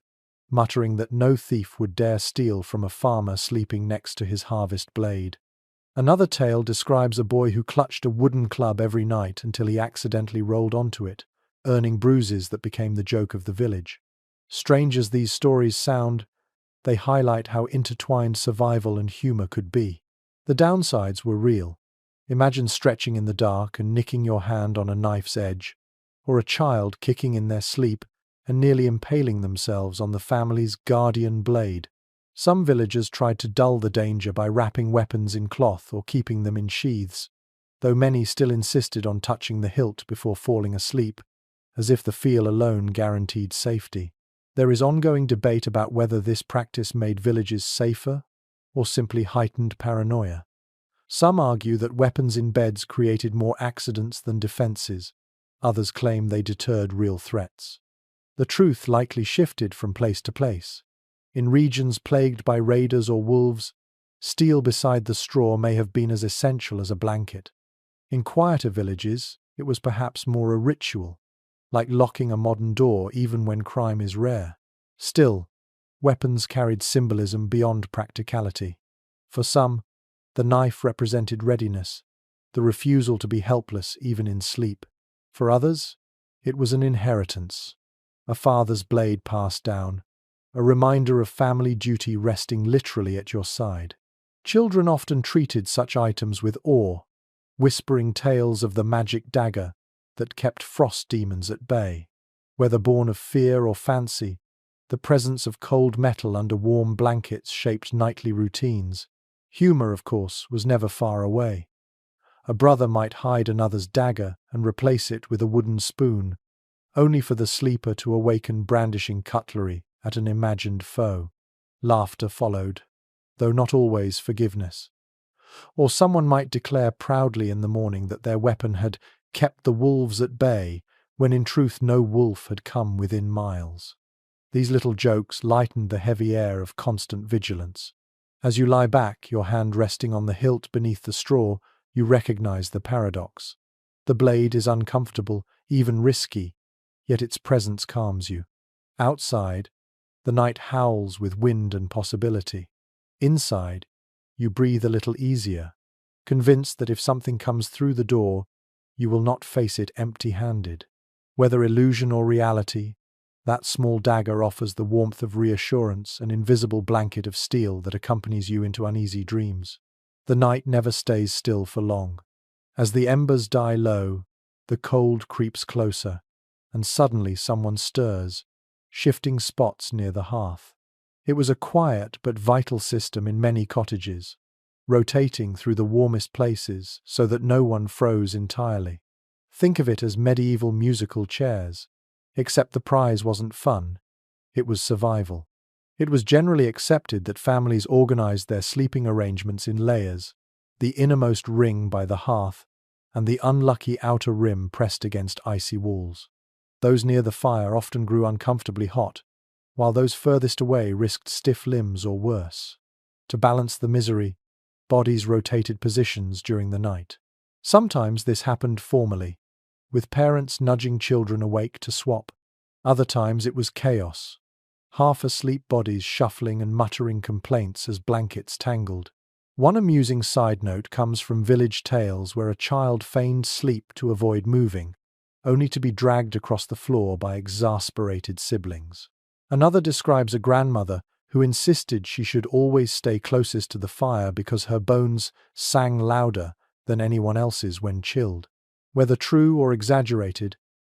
muttering that no thief would dare steal from a farmer sleeping next to his harvest blade. Another tale describes a boy who clutched a wooden club every night until he accidentally rolled onto it, earning bruises that became the joke of the village. Strange as these stories sound, they highlight how intertwined survival and humor could be. The downsides were real. Imagine stretching in the dark and nicking your hand on a knife's edge, or a child kicking in their sleep and nearly impaling themselves on the family's guardian blade. Some villagers tried to dull the danger by wrapping weapons in cloth or keeping them in sheaths, though many still insisted on touching the hilt before falling asleep, as if the feel alone guaranteed safety. There is ongoing debate about whether this practice made villages safer or simply heightened paranoia. Some argue that weapons in beds created more accidents than defenses. Others claim they deterred real threats. The truth likely shifted from place to place. In regions plagued by raiders or wolves, steel beside the straw may have been as essential as a blanket. In quieter villages, it was perhaps more a ritual, like locking a modern door even when crime is rare. Still, weapons carried symbolism beyond practicality. For some, the knife represented readiness, the refusal to be helpless even in sleep. For others, it was an inheritance, a father's blade passed down, a reminder of family duty resting literally at your side. Children often treated such items with awe, whispering tales of the magic dagger that kept frost demons at bay. Whether born of fear or fancy, the presence of cold metal under warm blankets shaped nightly routines. Humor, of course, was never far away. A brother might hide another's dagger and replace it with a wooden spoon, only for the sleeper to awaken brandishing cutlery at an imagined foe. Laughter followed, though not always forgiveness. Or someone might declare proudly in the morning that their weapon had kept the wolves at bay, when in truth no wolf had come within miles. These little jokes lightened the heavy air of constant vigilance. As you lie back, your hand resting on the hilt beneath the straw, you recognize the paradox. The blade is uncomfortable, even risky, yet its presence calms you. Outside, the night howls with wind and possibility. Inside, you breathe a little easier, convinced that if something comes through the door, you will not face it empty-handed. Whether illusion or reality, that small dagger offers the warmth of reassurance, an invisible blanket of steel that accompanies you into uneasy dreams. The night never stays still for long. As the embers die low, the cold creeps closer, and suddenly someone stirs, shifting spots near the hearth. It was a quiet but vital system in many cottages, rotating through the warmest places so that no one froze entirely. Think of it as medieval musical chairs, except the prize wasn't fun, it was survival. It was generally accepted that families organized their sleeping arrangements in layers, the innermost ring by the hearth, and the unlucky outer rim pressed against icy walls. Those near the fire often grew uncomfortably hot, while those furthest away risked stiff limbs or worse. To balance the misery, bodies rotated positions during the night. Sometimes this happened formally, with parents nudging children awake to swap. Other times it was chaos, half-asleep bodies shuffling and muttering complaints as blankets tangled. One amusing side note comes from village tales where a child feigned sleep to avoid moving, only to be dragged across the floor by exasperated siblings. Another describes a grandmother who insisted she should always stay closest to the fire because her bones sang louder than anyone else's when chilled. Whether true or exaggerated,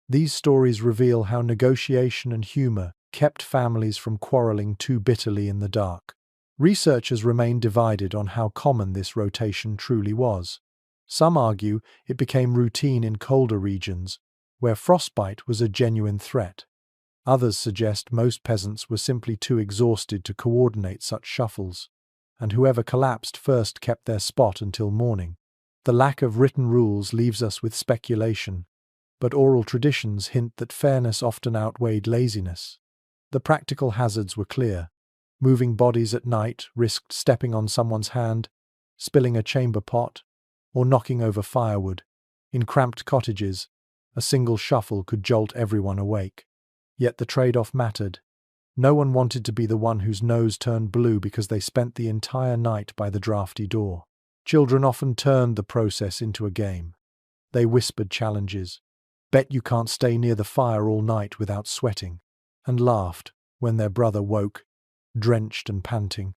these stories reveal how negotiation and humor kept families from quarreling too bitterly in the dark. Researchers remain divided on how common this rotation truly was. Some argue it became routine in colder regions, where frostbite was a genuine threat. Others suggest most peasants were simply too exhausted to coordinate such shuffles, and whoever collapsed first kept their spot until morning. The lack of written rules leaves us with speculation, but oral traditions hint that fairness often outweighed laziness. The practical hazards were clear. Moving bodies at night risked stepping on someone's hand, spilling a chamber pot, or knocking over firewood. In cramped cottages, a single shuffle could jolt everyone awake. Yet the trade-off mattered. No one wanted to be the one whose nose turned blue because they spent the entire night by the drafty door. Children often turned the process into a game. They whispered challenges, bet you can't stay near the fire all night without sweating, and laughed when their brother woke, drenched and panting,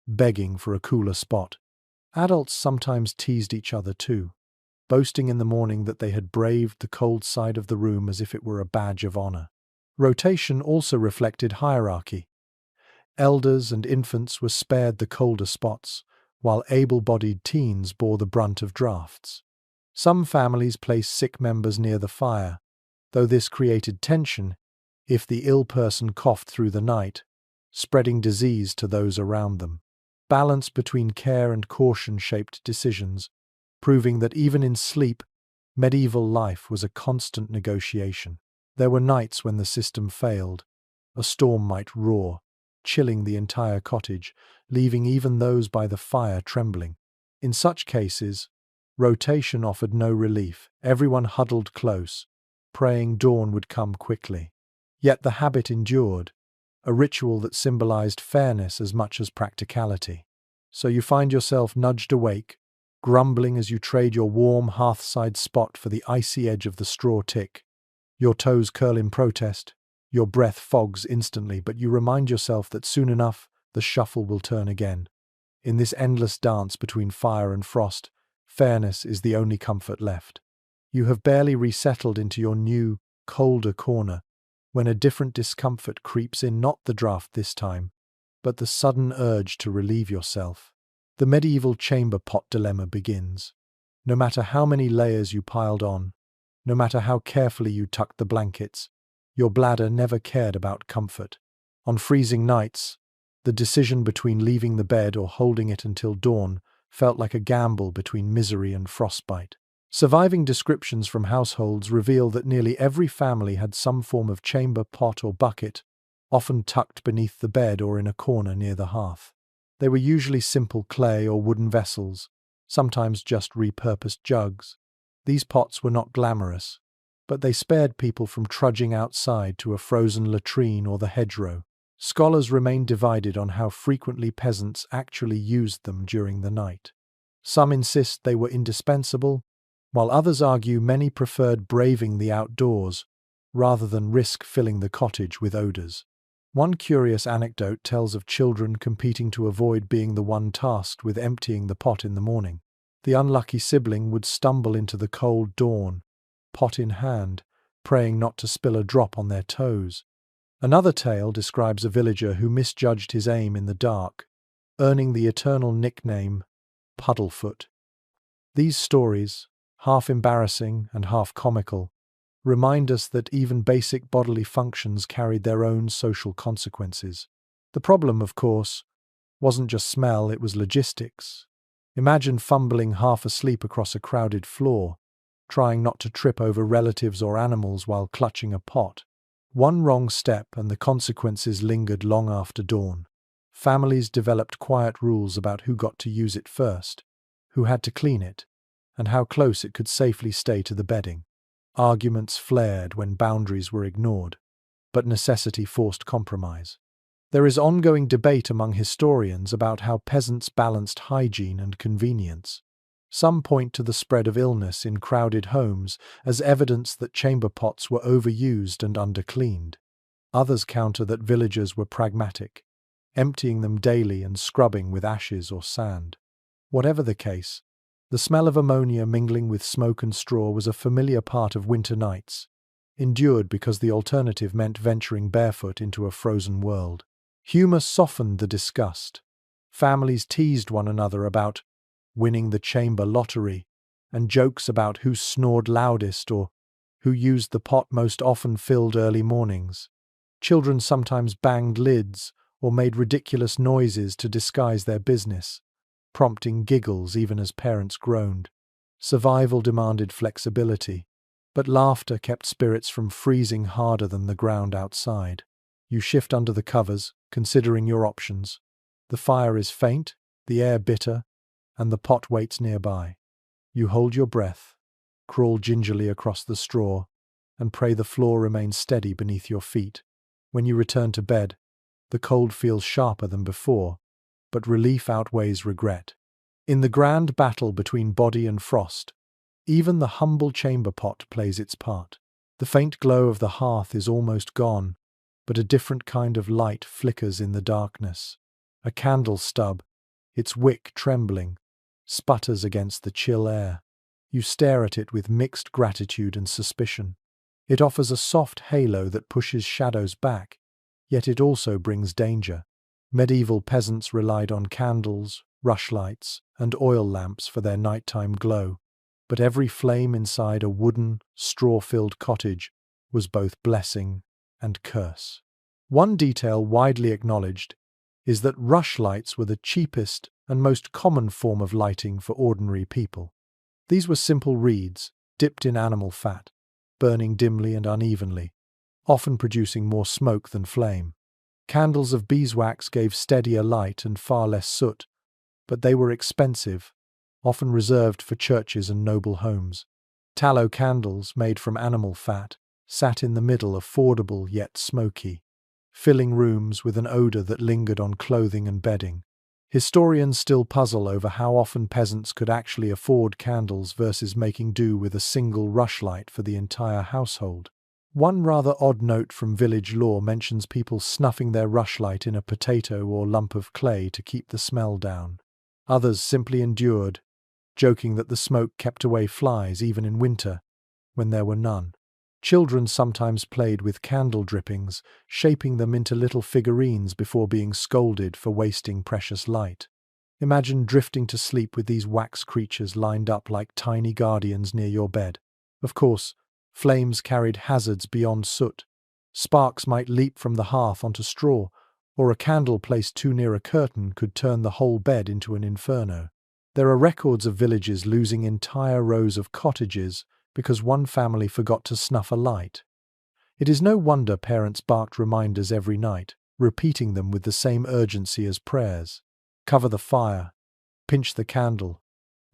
begging for a cooler spot. Adults sometimes teased each other too, boasting in the morning that they had braved the cold side of the room as if it were a badge of honor. Rotation also reflected hierarchy. Elders and infants were spared the colder spots, while able-bodied teens bore the brunt of drafts. Some families placed sick members near the fire, though this created tension if the ill person coughed through the night, spreading disease to those around them. Balance between care and caution shaped decisions, proving that even in sleep, medieval life was a constant negotiation. There were nights when the system failed. A storm might roar, chilling the entire cottage, leaving even those by the fire trembling. In such cases, rotation offered no relief. Everyone huddled close, praying dawn would come quickly. Yet the habit endured, a ritual that symbolized fairness as much as practicality. So you find yourself nudged awake, grumbling as you trade your warm hearthside spot for the icy edge of the straw tick. Your toes curl in protest, your breath fogs instantly, but you remind yourself that soon enough the shuffle will turn again. In this endless dance between fire and frost, fairness is the only comfort left. You have barely resettled into your new, colder corner when a different discomfort creeps in, not the draft this time, but the sudden urge to relieve yourself. The medieval chamber pot dilemma begins. No matter how many layers you piled on, no matter how carefully you tucked the blankets, your bladder never cared about comfort. On freezing nights, the decision between leaving the bed or holding it until dawn felt like a gamble between misery and frostbite. Surviving descriptions from households reveal that nearly every family had some form of chamber pot or bucket, often tucked beneath the bed or in a corner near the hearth. They were usually simple clay or wooden vessels, sometimes just repurposed jugs. These pots were not glamorous, but they spared people from trudging outside to a frozen latrine or the hedgerow. Scholars remain divided on how frequently peasants actually used them during the night. Some insist they were indispensable, while others argue many preferred braving the outdoors rather than risk filling the cottage with odors. One curious anecdote tells of children competing to avoid being the one tasked with emptying the pot in the morning. The unlucky sibling would stumble into the cold dawn, pot in hand, praying not to spill a drop on their toes. Another tale describes a villager who misjudged his aim in the dark, earning the eternal nickname Puddlefoot. These stories, half embarrassing and half comical, remind us that even basic bodily functions carried their own social consequences. The problem, of course, wasn't just smell, it was logistics. Imagine fumbling half asleep across a crowded floor, trying not to trip over relatives or animals while clutching a pot. One wrong step and the consequences lingered long after dawn. Families developed quiet rules about who got to use it first, who had to clean it, and how close it could safely stay to the bedding. Arguments flared when boundaries were ignored, but necessity forced compromise. There is ongoing debate among historians about how peasants balanced hygiene and convenience. Some point to the spread of illness in crowded homes as evidence that chamber pots were overused and undercleaned. Others counter that villagers were pragmatic, emptying them daily and scrubbing with ashes or sand. Whatever the case, the smell of ammonia mingling with smoke and straw was a familiar part of winter nights, endured because the alternative meant venturing barefoot into a frozen world. Humor softened the disgust. Families teased one another about winning the chamber lottery, and jokes about who snored loudest or who used the pot most often filled early mornings. Children sometimes banged lids or made ridiculous noises to disguise their business, prompting giggles even as parents groaned. Survival demanded flexibility, but laughter kept spirits from freezing harder than the ground outside. You shift under the covers, considering your options. The fire is faint, the air bitter, and the pot waits nearby. You hold your breath, crawl gingerly across the straw, and pray the floor remains steady beneath your feet. When you return to bed, the cold feels sharper than before, but relief outweighs regret. In the grand battle between body and frost, even the humble chamber pot plays its part. The faint glow of the hearth is almost gone, but a different kind of light flickers in the darkness. A candle stub, its wick trembling, sputters against the chill air. You stare at it with mixed gratitude and suspicion. It offers a soft halo that pushes shadows back, yet it also brings danger. Medieval peasants relied on candles, rushlights, and oil lamps for their nighttime glow, but every flame inside a wooden, straw-filled cottage was both blessing and curse. One detail widely acknowledged is that rushlights were the cheapest and most common form of lighting for ordinary people. These were simple reeds, dipped in animal fat, burning dimly and unevenly, often producing more smoke than flame. Candles of beeswax gave steadier light and far less soot, but they were expensive, often reserved for churches and noble homes. Tallow candles, made from animal fat, sat in the middle, affordable yet smoky, filling rooms with an odor that lingered on clothing and bedding. Historians still puzzle over how often peasants could actually afford candles versus making do with a single rushlight for the entire household. One rather odd note from village lore mentions people snuffing their rushlight in a potato or lump of clay to keep the smell down. Others simply endured, joking that the smoke kept away flies even in winter, when there were none. Children sometimes played with candle drippings, shaping them into little figurines before being scolded for wasting precious light. Imagine drifting to sleep with these wax creatures lined up like tiny guardians near your bed. Of course, flames carried hazards beyond soot. Sparks might leap from the hearth onto straw, or a candle placed too near a curtain could turn the whole bed into an inferno. There are records of villages losing entire rows of cottages because one family forgot to snuff a light. It is no wonder parents barked reminders every night, repeating them with the same urgency as prayers. Cover the fire, pinch the candle,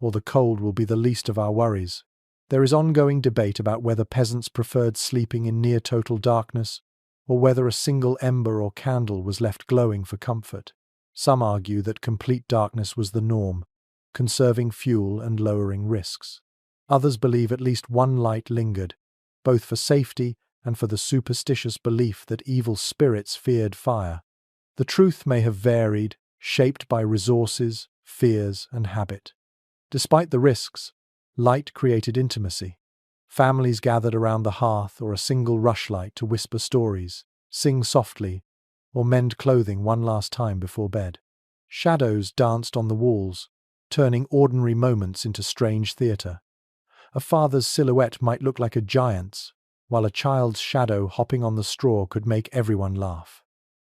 or the cold will be the least of our worries. There is ongoing debate about whether peasants preferred sleeping in near-total darkness or whether a single ember or candle was left glowing for comfort. Some argue that complete darkness was the norm, conserving fuel and lowering risks. Others believe at least one light lingered, both for safety and for the superstitious belief that evil spirits feared fire. The truth may have varied, shaped by resources, fears, and habit. Despite the risks, light created intimacy. Families gathered around the hearth or a single rushlight to whisper stories, sing softly, or mend clothing one last time before bed. Shadows danced on the walls, turning ordinary moments into strange theatre. A father's silhouette might look like a giant's, while a child's shadow hopping on the straw could make everyone laugh.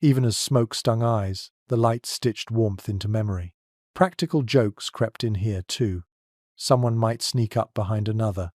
Even as smoke stung eyes, the light stitched warmth into memory. Practical jokes crept in here too. Someone might sneak up behind another,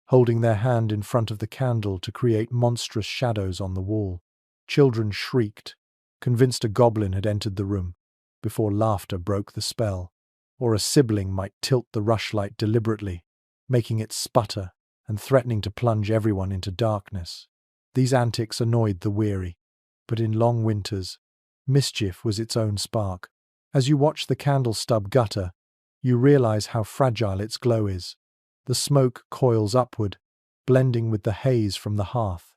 holding their hand in front of the candle to create monstrous shadows on the wall. Children shrieked, convinced a goblin had entered the room, before laughter broke the spell. Or a sibling might tilt the rushlight deliberately, making it sputter and threatening to plunge everyone into darkness. These antics annoyed the weary, but in long winters, mischief was its own spark. As you watch the candle stub gutter, you realize how fragile its glow is. The smoke coils upward, blending with the haze from the hearth.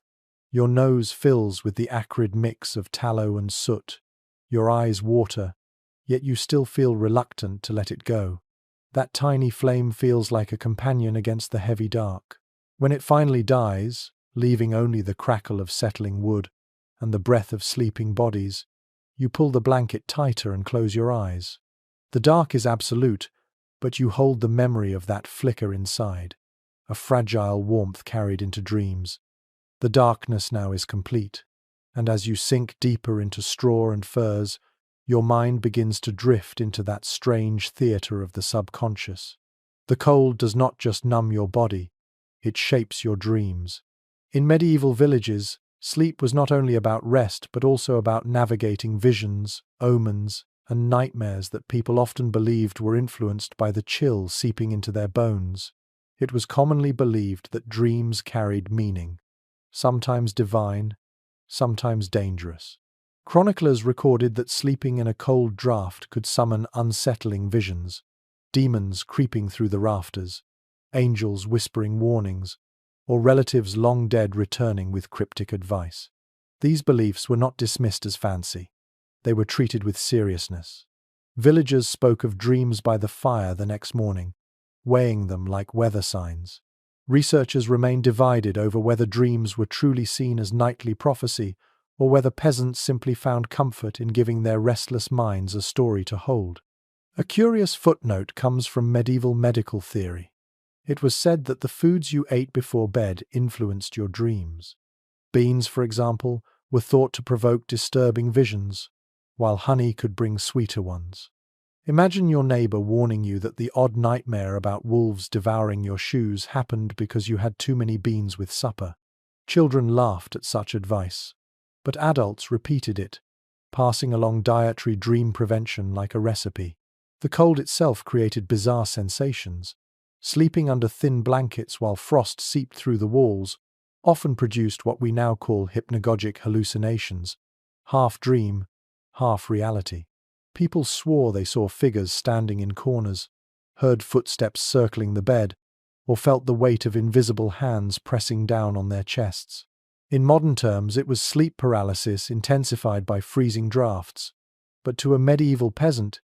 Your nose fills with the acrid mix of tallow and soot. Your eyes water, yet you still feel reluctant to let it go. That tiny flame feels like a companion against the heavy dark. When it finally dies, leaving only the crackle of settling wood and the breath of sleeping bodies, you pull the blanket tighter and close your eyes. The dark is absolute, but you hold the memory of that flicker inside, a fragile warmth carried into dreams. The darkness now is complete, and as you sink deeper into straw and furs, your mind begins to drift into that strange theatre of the subconscious. The cold does not just numb your body, it shapes your dreams. In medieval villages, sleep was not only about rest but also about navigating visions, omens, and nightmares that people often believed were influenced by the chill seeping into their bones. It was commonly believed that dreams carried meaning, sometimes divine, sometimes dangerous. Chroniclers recorded that sleeping in a cold draught could summon unsettling visions, demons creeping through the rafters, angels whispering warnings, or relatives long dead returning with cryptic advice. These beliefs were not dismissed as fancy. They were treated with seriousness. Villagers spoke of dreams by the fire the next morning, weighing them like weather signs. Researchers remain divided over whether dreams were truly seen as nightly prophecy or whether peasants simply found comfort in giving their restless minds a story to hold. A curious footnote comes from medieval medical theory. It was said that the foods you ate before bed influenced your dreams. Beans, for example, were thought to provoke disturbing visions, while honey could bring sweeter ones. Imagine your neighbor warning you that the odd nightmare about wolves devouring your shoes happened because you had too many beans with supper. Children laughed at such advice, but adults repeated it, passing along dietary dream prevention like a recipe. The cold itself created bizarre sensations. Sleeping under thin blankets while frost seeped through the walls often produced what we now call hypnagogic hallucinations, half dream, half reality. People swore they saw figures standing in corners, heard footsteps circling the bed, or felt the weight of invisible hands pressing down on their chests. In modern terms, it was sleep paralysis intensified by freezing drafts, but to a medieval peasant,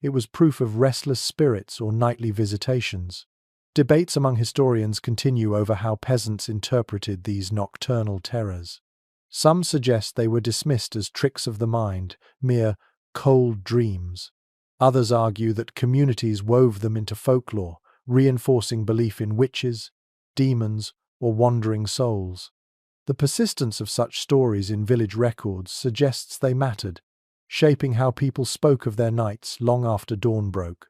it was proof of restless spirits or nightly visitations. Debates among historians continue over how peasants interpreted these nocturnal terrors. Some suggest they were dismissed as tricks of the mind, mere cold dreams. Others argue that communities wove them into folklore, reinforcing belief in witches, demons, or wandering souls. The persistence of such stories in village records suggests they mattered, shaping how people spoke of their nights long after dawn broke.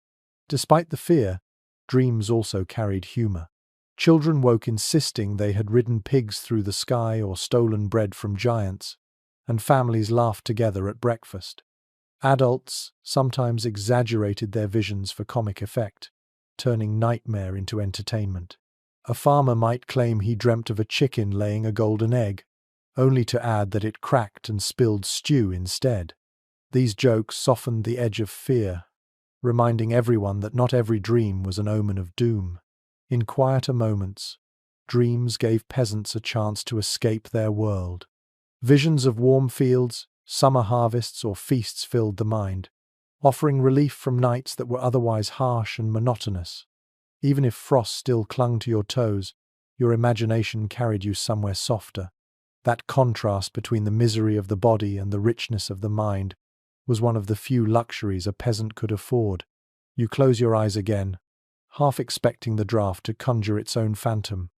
Despite the fear, dreams also carried humor. Children woke insisting they had ridden pigs through the sky or stolen bread from giants, and families laughed together at breakfast. Adults sometimes exaggerated their visions for comic effect, turning nightmare into entertainment. A farmer might claim he dreamt of a chicken laying a golden egg, only to add that it cracked and spilled stew instead. These jokes softened the edge of fear, reminding everyone that not every dream was an omen of doom. In quieter moments, dreams gave peasants a chance to escape their world. Visions of warm fields, summer harvests, or feasts filled the mind, offering relief from nights that were otherwise harsh and monotonous. Even if frost still clung to your toes, your imagination carried you somewhere softer. That contrast between the misery of the body and the richness of the mind was one of the few luxuries a peasant could afford. You close your eyes again, half expecting the draught to conjure its own phantom.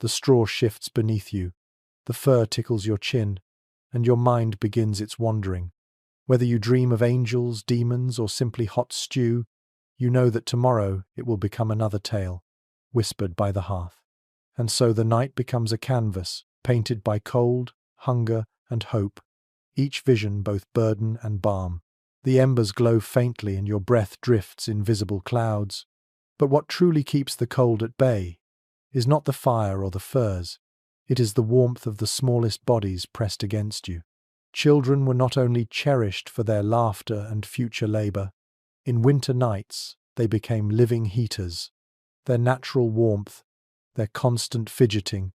The straw shifts beneath you, the fur tickles your chin, and your mind begins its wandering. Whether you dream of angels, demons, or simply hot stew, you know that tomorrow it will become another tale, whispered by the hearth. And so the night becomes a canvas, painted by cold, hunger, and hope, each vision both burden and balm. The embers glow faintly and your breath drifts in visible clouds. But what truly keeps the cold at bay is not the fire or the furs. It is the warmth of the smallest bodies pressed against you. Children were not only cherished for their laughter and future labor. In winter nights, they became living heaters. Their natural warmth, their constant fidgeting,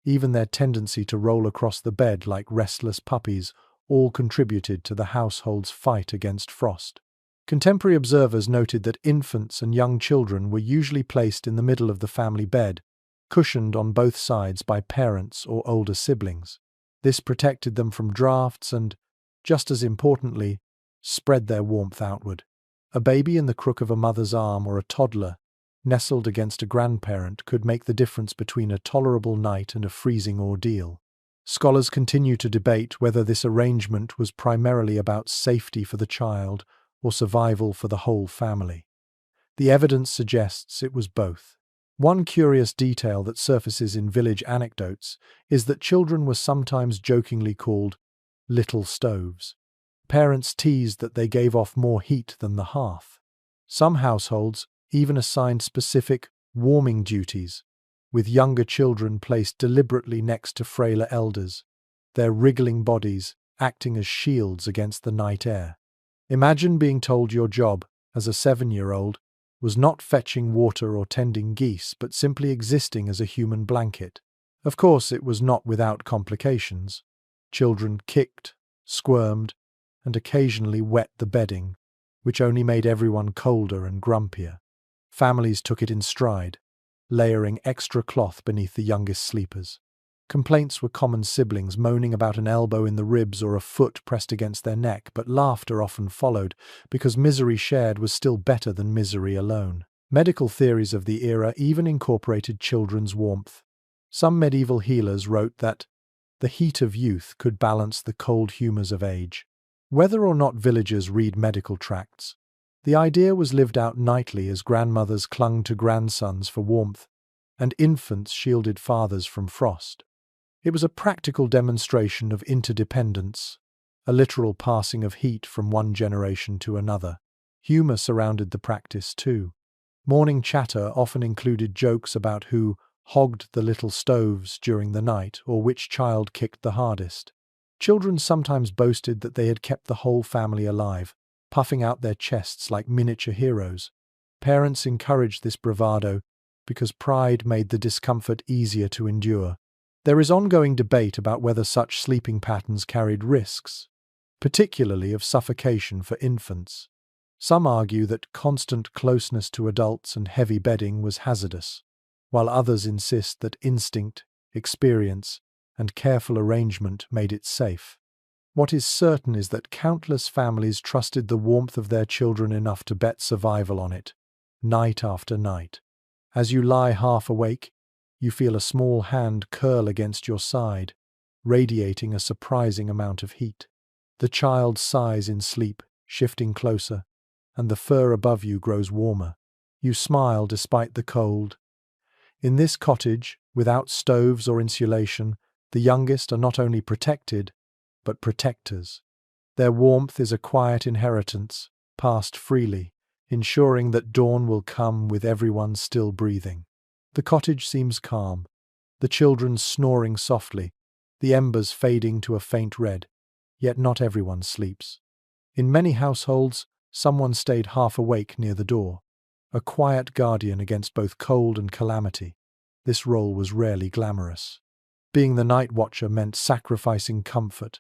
even their tendency to roll across the bed like restless puppies, all contributed to the household's fight against frost. Contemporary observers noted that infants and young children were usually placed in the middle of the family bed, cushioned on both sides by parents or older siblings. This protected them from drafts and, just as importantly, spread their warmth outward. A baby in the crook of a mother's arm or a toddler nestled against a grandparent could make the difference between a tolerable night and a freezing ordeal. Scholars continue to debate whether this arrangement was primarily about safety for the child or survival for the whole family. The evidence suggests it was both. One curious detail that surfaces in village anecdotes is that children were sometimes jokingly called little stoves. Parents teased that they gave off more heat than the hearth. Some households even assigned specific warming duties, with younger children placed deliberately next to frailer elders, their wriggling bodies acting as shields against the night air. Imagine being told your job, as a 7-year-old, was not fetching water or tending geese, but simply existing as a human blanket. Of course, it was not without complications. Children kicked, squirmed, and occasionally wet the bedding, which only made everyone colder and grumpier. Families took it in stride, layering extra cloth beneath the youngest sleepers. Complaints were common: siblings moaning about an elbow in the ribs or a foot pressed against their neck, but laughter often followed, because misery shared was still better than misery alone. Medical theories of the era even incorporated children's warmth. Some medieval healers wrote that the heat of youth could balance the cold humours of age. Whether or not villagers read medical tracts, the idea was lived out nightly as grandmothers clung to grandsons for warmth, and infants shielded fathers from frost. It was a practical demonstration of interdependence, a literal passing of heat from one generation to another. Humour surrounded the practice too. Morning chatter often included jokes about who hogged the little stoves during the night or which child kicked the hardest. Children sometimes boasted that they had kept the whole family alive, puffing out their chests like miniature heroes. Parents encouraged this bravado because pride made the discomfort easier to endure. There is ongoing debate about whether such sleeping patterns carried risks, particularly of suffocation for infants. Some argue that constant closeness to adults and heavy bedding was hazardous, while others insist that instinct, experience, and careful arrangement made it safe. What is certain is that countless families trusted the warmth of their children enough to bet survival on it, night after night. As you lie half awake, you feel a small hand curl against your side, radiating a surprising amount of heat. The child sighs in sleep, shifting closer, and the fur above you grows warmer. You smile despite the cold. In this cottage, without stoves or insulation, the youngest are not only protected, but protectors. Their warmth is a quiet inheritance, passed freely, ensuring that dawn will come with everyone still breathing. The cottage seems calm, the children snoring softly, the embers fading to a faint red, yet not everyone sleeps. In many households, someone stayed half awake near the door, a quiet guardian against both cold and calamity. This role was rarely glamorous. Being the night watcher meant sacrificing comfort,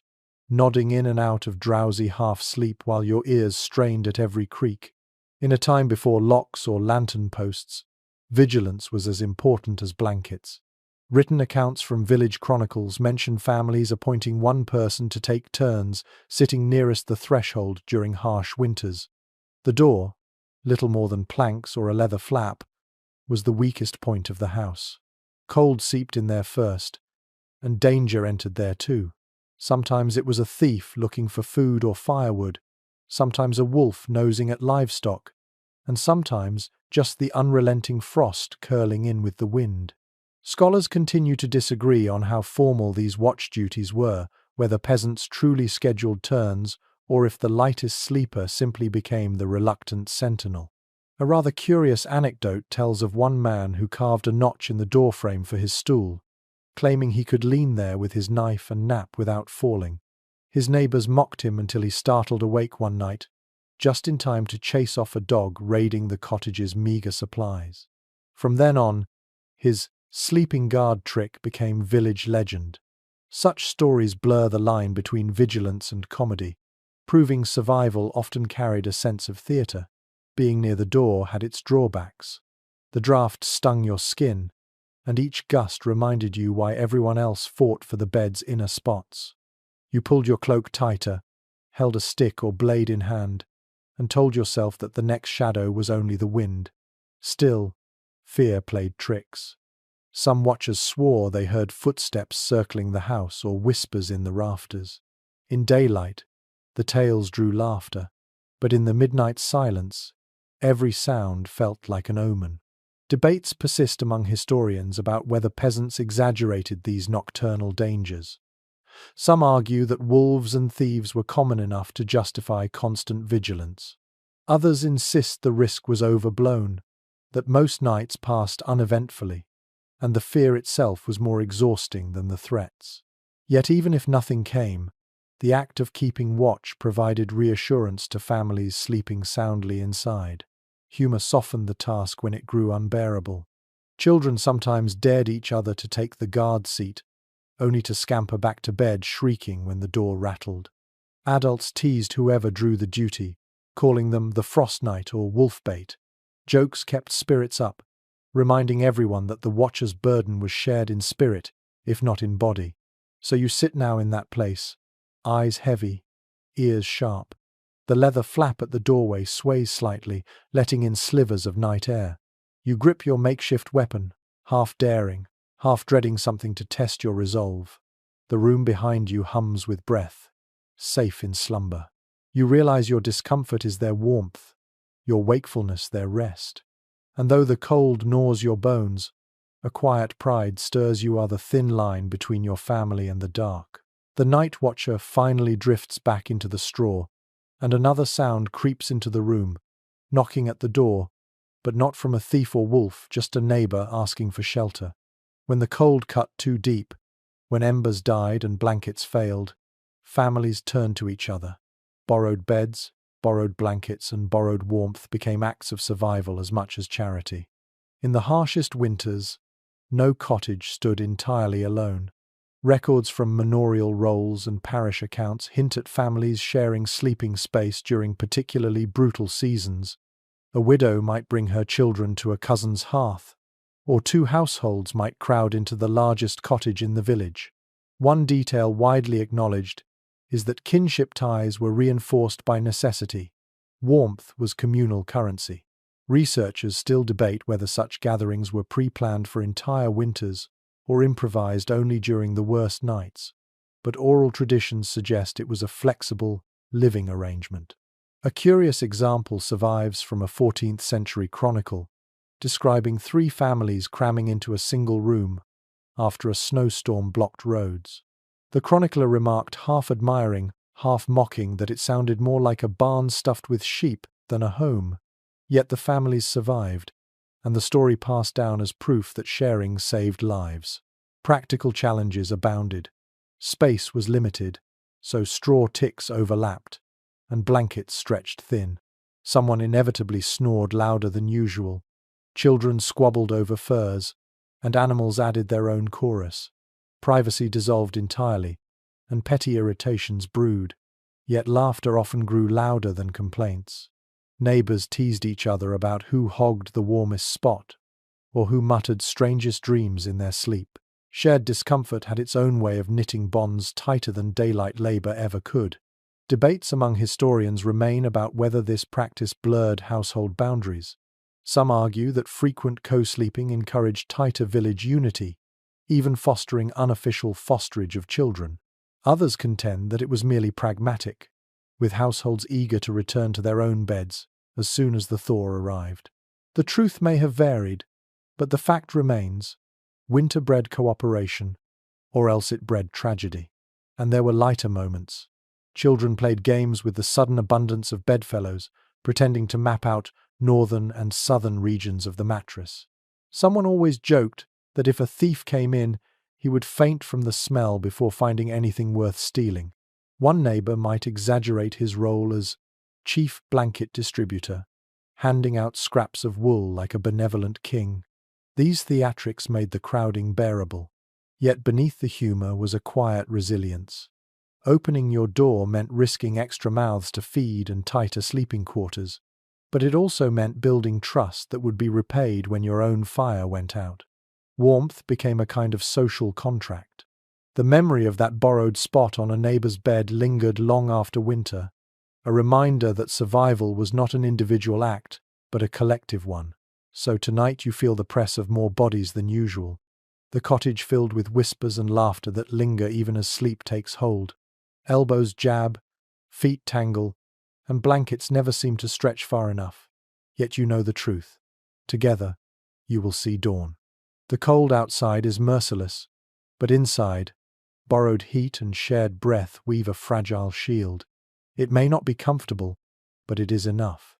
nodding in and out of drowsy half-sleep while your ears strained at every creak. In a time before locks or lantern posts, vigilance was as important as blankets. Written accounts from village chronicles mention families appointing one person to take turns sitting nearest the threshold during harsh winters. The door, little more than planks or a leather flap, was the weakest point of the house. Cold seeped in there first, and danger entered there too. Sometimes it was a thief looking for food or firewood, sometimes a wolf nosing at livestock, and sometimes just the unrelenting frost curling in with the wind. Scholars continue to disagree on how formal these watch duties were, whether peasants truly scheduled turns or if the lightest sleeper simply became the reluctant sentinel. A rather curious anecdote tells of one man who carved a notch in the doorframe for his stool, claiming he could lean there with his knife and nap without falling. His neighbors mocked him until he startled awake one night, just in time to chase off a dog raiding the cottage's meager supplies. From then on, his sleeping guard trick became village legend. Such stories blur the line between vigilance and comedy, proving survival often carried a sense of theatre. Being near the door had its drawbacks. The draught stung your skin, and each gust reminded you why everyone else fought for the bed's inner spots. You pulled your cloak tighter, held a stick or blade in hand, and told yourself that the next shadow was only the wind. Still, fear played tricks. Some watchers swore they heard footsteps circling the house or whispers in the rafters. In daylight, the tales drew laughter, but in the midnight silence, every sound felt like an omen. Debates persist among historians about whether peasants exaggerated these nocturnal dangers. Some argue that wolves and thieves were common enough to justify constant vigilance. Others insist the risk was overblown, that most nights passed uneventfully, and the fear itself was more exhausting than the threats. Yet even if nothing came, the act of keeping watch provided reassurance to families sleeping soundly inside. Humor softened the task when it grew unbearable. Children sometimes dared each other to take the guard seat, only to scamper back to bed shrieking when the door rattled. Adults teased whoever drew the duty, calling them the frost night or wolf bait. Jokes kept spirits up, reminding everyone that the watcher's burden was shared in spirit, if not in body. So you sit now in that place, eyes heavy, ears sharp. The leather flap at the doorway sways slightly, letting in slivers of night air. You grip your makeshift weapon, half daring, half dreading something to test your resolve. The room behind you hums with breath, safe in slumber. You realize your discomfort is their warmth, your wakefulness their rest. And though the cold gnaws your bones, a quiet pride stirs you are the thin line between your family and the dark. The night watcher finally drifts back into the straw, and another sound creeps into the room, knocking at the door, but not from a thief or wolf, just a neighbor asking for shelter. When the cold cut too deep, when embers died and blankets failed, families turned to each other. Borrowed beds, borrowed blankets, and borrowed warmth became acts of survival as much as charity. In the harshest winters, no cottage stood entirely alone. Records from manorial rolls and parish accounts hint at families sharing sleeping space during particularly brutal seasons. A widow might bring her children to a cousin's hearth, or two households might crowd into the largest cottage in the village. One detail widely acknowledged is that kinship ties were reinforced by necessity. Warmth was communal currency. Researchers still debate whether such gatherings were pre-planned for entire winters or improvised only during the worst nights, but oral traditions suggest it was a flexible, living arrangement. A curious example survives from a 14th century chronicle, describing three families cramming into a single room after a snowstorm blocked roads. The chronicler remarked, half admiring, half mocking, that it sounded more like a barn stuffed with sheep than a home. Yet the families survived, and the story passed down as proof that sharing saved lives. Practical challenges abounded. Space was limited, so straw ticks overlapped, and blankets stretched thin. Someone inevitably snored louder than usual. Children squabbled over furs, and animals added their own chorus. Privacy dissolved entirely, and petty irritations brewed. Yet laughter often grew louder than complaints. Neighbors teased each other about who hogged the warmest spot, or who muttered strangest dreams in their sleep. Shared discomfort had its own way of knitting bonds tighter than daylight labor ever could. Debates among historians remain about whether this practice blurred household boundaries. Some argue that frequent co-sleeping encouraged tighter village unity, even fostering unofficial fosterage of children. Others contend that it was merely pragmatic, with households eager to return to their own beds as soon as the thaw arrived. The truth may have varied, but the fact remains: winter bred cooperation, or else it bred tragedy. And there were lighter moments. Children played games with the sudden abundance of bedfellows, pretending to map out northern and southern regions of the mattress. Someone always joked that if a thief came in, he would faint from the smell before finding anything worth stealing. One neighbor might exaggerate his role as chief blanket distributor, handing out scraps of wool like a benevolent king. These theatrics made the crowding bearable. Yet beneath the humor was a quiet resilience. Opening your door meant risking extra mouths to feed and tighter sleeping quarters, but it also meant building trust that would be repaid when your own fire went out. Warmth became a kind of social contract. The memory of that borrowed spot on a neighbor's bed lingered long after winter, a reminder that survival was not an individual act, but a collective one. So tonight you feel the press of more bodies than usual, the cottage filled with whispers and laughter that linger even as sleep takes hold. Elbows jab, feet tangle, and blankets never seem to stretch far enough. Yet you know the truth. Together, you will see dawn. The cold outside is merciless, but inside, borrowed heat and shared breath weave a fragile shield. It may not be comfortable, but it is enough.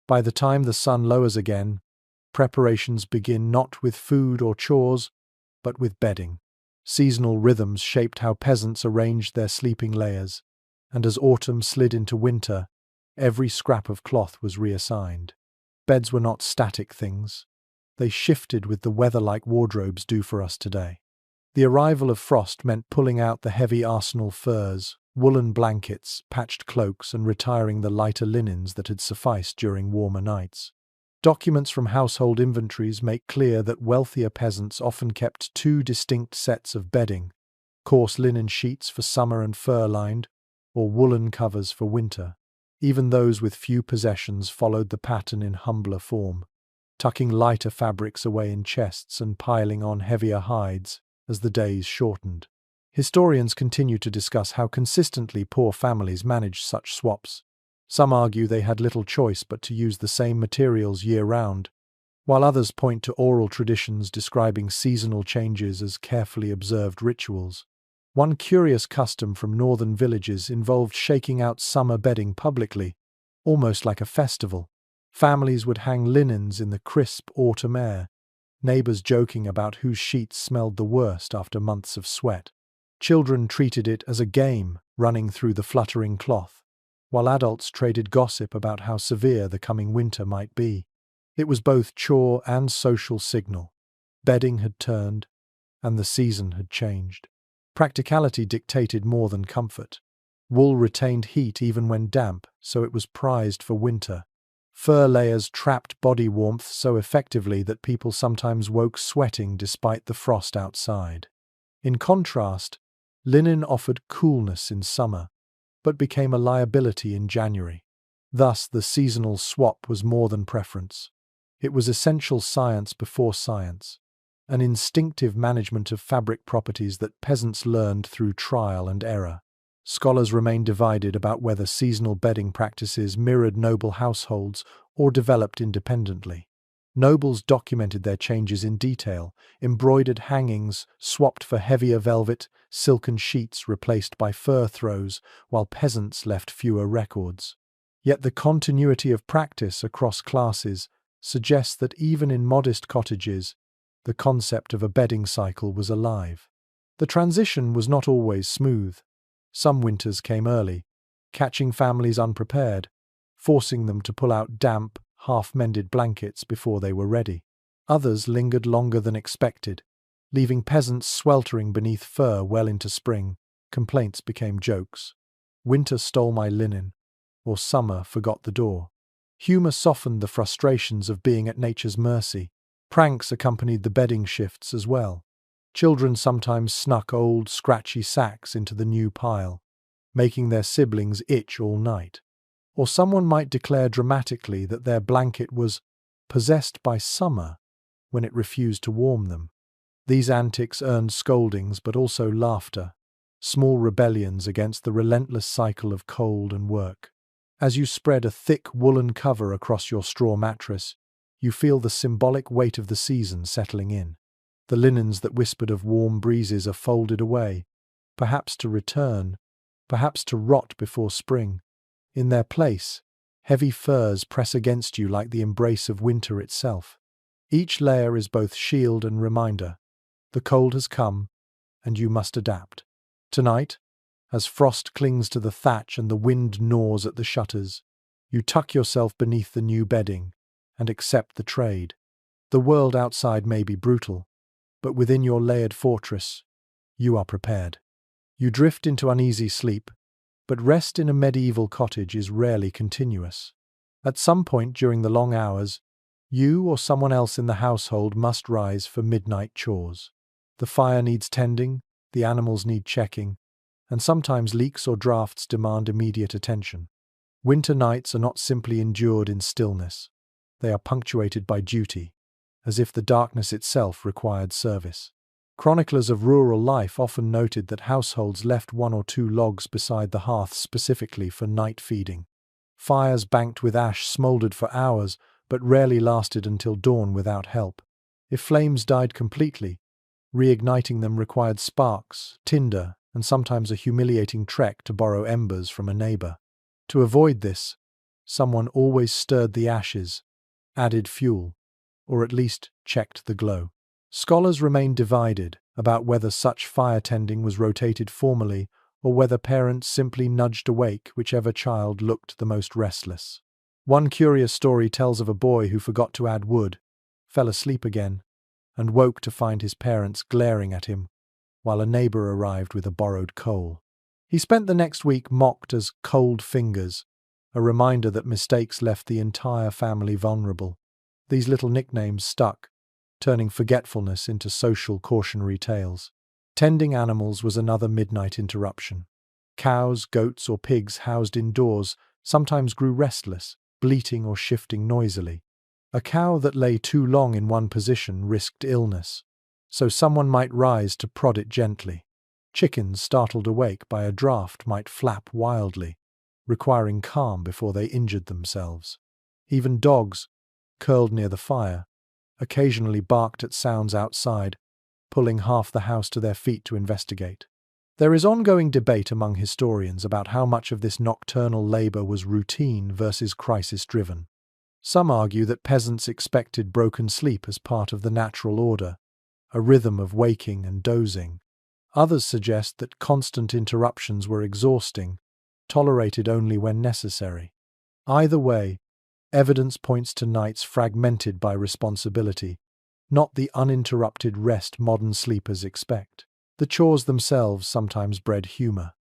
By the time the sun lowers again, preparations begin not with food or chores, but with bedding. Seasonal rhythms shaped how peasants arranged their sleeping layers, and as autumn slid into winter, every scrap of cloth was reassigned. Beds were not static things. They shifted with the weather like wardrobes do for us today. The arrival of frost meant pulling out the heavy arsenal furs, woolen blankets, patched cloaks, and retiring the lighter linens that had sufficed during warmer nights. Documents from household inventories make clear that wealthier peasants often kept two distinct sets of bedding: coarse linen sheets for summer and fur-lined, or woolen covers for winter. Even those with few possessions followed the pattern in humbler form, tucking lighter fabrics away in chests and piling on heavier hides as the days shortened. Historians continue to discuss how consistently poor families managed such swaps. Some argue they had little choice but to use the same materials year-round, while others point to oral traditions describing seasonal changes as carefully observed rituals. One curious custom from northern villages involved shaking out summer bedding publicly, almost like a festival. Families would hang linens in the crisp autumn air, neighbors joking about whose sheets smelled the worst after months of sweat. Children treated it as a game, running through the fluttering cloth, while adults traded gossip about how severe the coming winter might be. It was both chore and social signal. Bedding had turned, and the season had changed. Practicality dictated more than comfort. Wool retained heat even when damp, so it was prized for winter. Fur layers trapped body warmth so effectively that people sometimes woke sweating despite the frost outside. In contrast, linen offered coolness in summer, but became a liability in January. Thus, the seasonal swap was more than preference. It was essential science before science, an instinctive management of fabric properties that peasants learned through trial and error. Scholars remain divided about whether seasonal bedding practices mirrored noble households or developed independently. Nobles documented their changes in detail: embroidered hangings swapped for heavier velvet, silken sheets replaced by fur throws, while peasants left fewer records. Yet the continuity of practice across classes suggests that even in modest cottages, the concept of a bedding cycle was alive. The transition was not always smooth. Some winters came early, catching families unprepared, forcing them to pull out damp, half-mended blankets before they were ready. Others lingered longer than expected, leaving peasants sweltering beneath fur well into spring. Complaints became jokes. Winter stole my linen, or summer forgot the door. Humor softened the frustrations of being at nature's mercy. Pranks accompanied the bedding shifts as well. Children sometimes snuck old, scratchy sacks into the new pile, making their siblings itch all night. Or someone might declare dramatically that their blanket was possessed by summer when it refused to warm them. These antics earned scoldings but also laughter, small rebellions against the relentless cycle of cold and work. As you spread a thick woolen cover across your straw mattress, you feel the symbolic weight of the season settling in. The linens that whispered of warm breezes are folded away, perhaps to return, perhaps to rot before spring. In their place, heavy furs press against you like the embrace of winter itself. Each layer is both shield and reminder. The cold has come, and you must adapt. Tonight, as frost clings to the thatch and the wind gnaws at the shutters, you tuck yourself beneath the new bedding and accept the trade. The world outside may be brutal, but within your layered fortress, you are prepared. You drift into uneasy sleep, but rest in a medieval cottage is rarely continuous. At some point during the long hours, you or someone else in the household must rise for midnight chores. The fire needs tending, the animals need checking, and sometimes leaks or drafts demand immediate attention. Winter nights are not simply endured in stillness. They are punctuated by duty, as if the darkness itself required service. Chroniclers of rural life often noted that households left 1 or 2 logs beside the hearth specifically for night feeding. Fires banked with ash smoldered for hours, but rarely lasted until dawn without help. If flames died completely, reigniting them required sparks, tinder, and sometimes a humiliating trek to borrow embers from a neighbor. To avoid this, someone always stirred the ashes, added fuel, or at least checked the glow. Scholars remain divided about whether such fire tending was rotated formally or whether parents simply nudged awake whichever child looked the most restless. One curious story tells of a boy who forgot to add wood, fell asleep again, and woke to find his parents glaring at him, while a neighbor arrived with a borrowed coal. He spent the next week mocked as cold fingers, a reminder that mistakes left the entire family vulnerable. These little nicknames stuck, turning forgetfulness into social cautionary tales. Tending animals was another midnight interruption. Cows, goats, or pigs housed indoors sometimes grew restless, bleating or shifting noisily. A cow that lay too long in one position risked illness, so someone might rise to prod it gently. Chickens startled awake by a draught might flap wildly, requiring calm before they injured themselves. Even dogs, curled near the fire, occasionally barked at sounds outside, pulling half the house to their feet to investigate. There is ongoing debate among historians about how much of this nocturnal labor was routine versus crisis-driven. Some argue that peasants expected broken sleep as part of the natural order, a rhythm of waking and dozing. Others suggest that constant interruptions were exhausting, tolerated only when necessary. Either way, evidence points to nights fragmented by responsibility, not the uninterrupted rest modern sleepers expect. The chores themselves sometimes bred humor.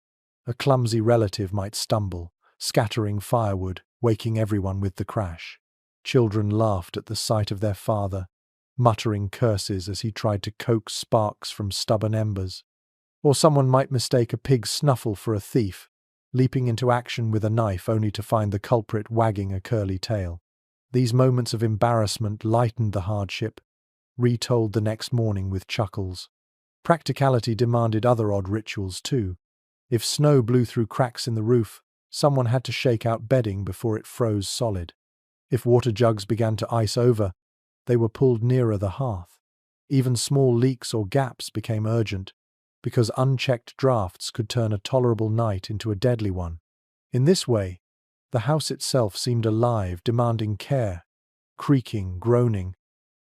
A clumsy relative might stumble, scattering firewood, waking everyone with the crash. Children laughed at the sight of their father, muttering curses as he tried to coax sparks from stubborn embers. Or someone might mistake a pig's snuffle for a thief, leaping into action with a knife only to find the culprit wagging a curly tail. These moments of embarrassment lightened the hardship, retold the next morning with chuckles. Practicality demanded other odd rituals too. If snow blew through cracks in the roof, someone had to shake out bedding before it froze solid. If water jugs began to ice over, they were pulled nearer the hearth. Even small leaks or gaps became urgent, because unchecked drafts could turn a tolerable night into a deadly one. In this way, the house itself seemed alive, demanding care, creaking, groaning,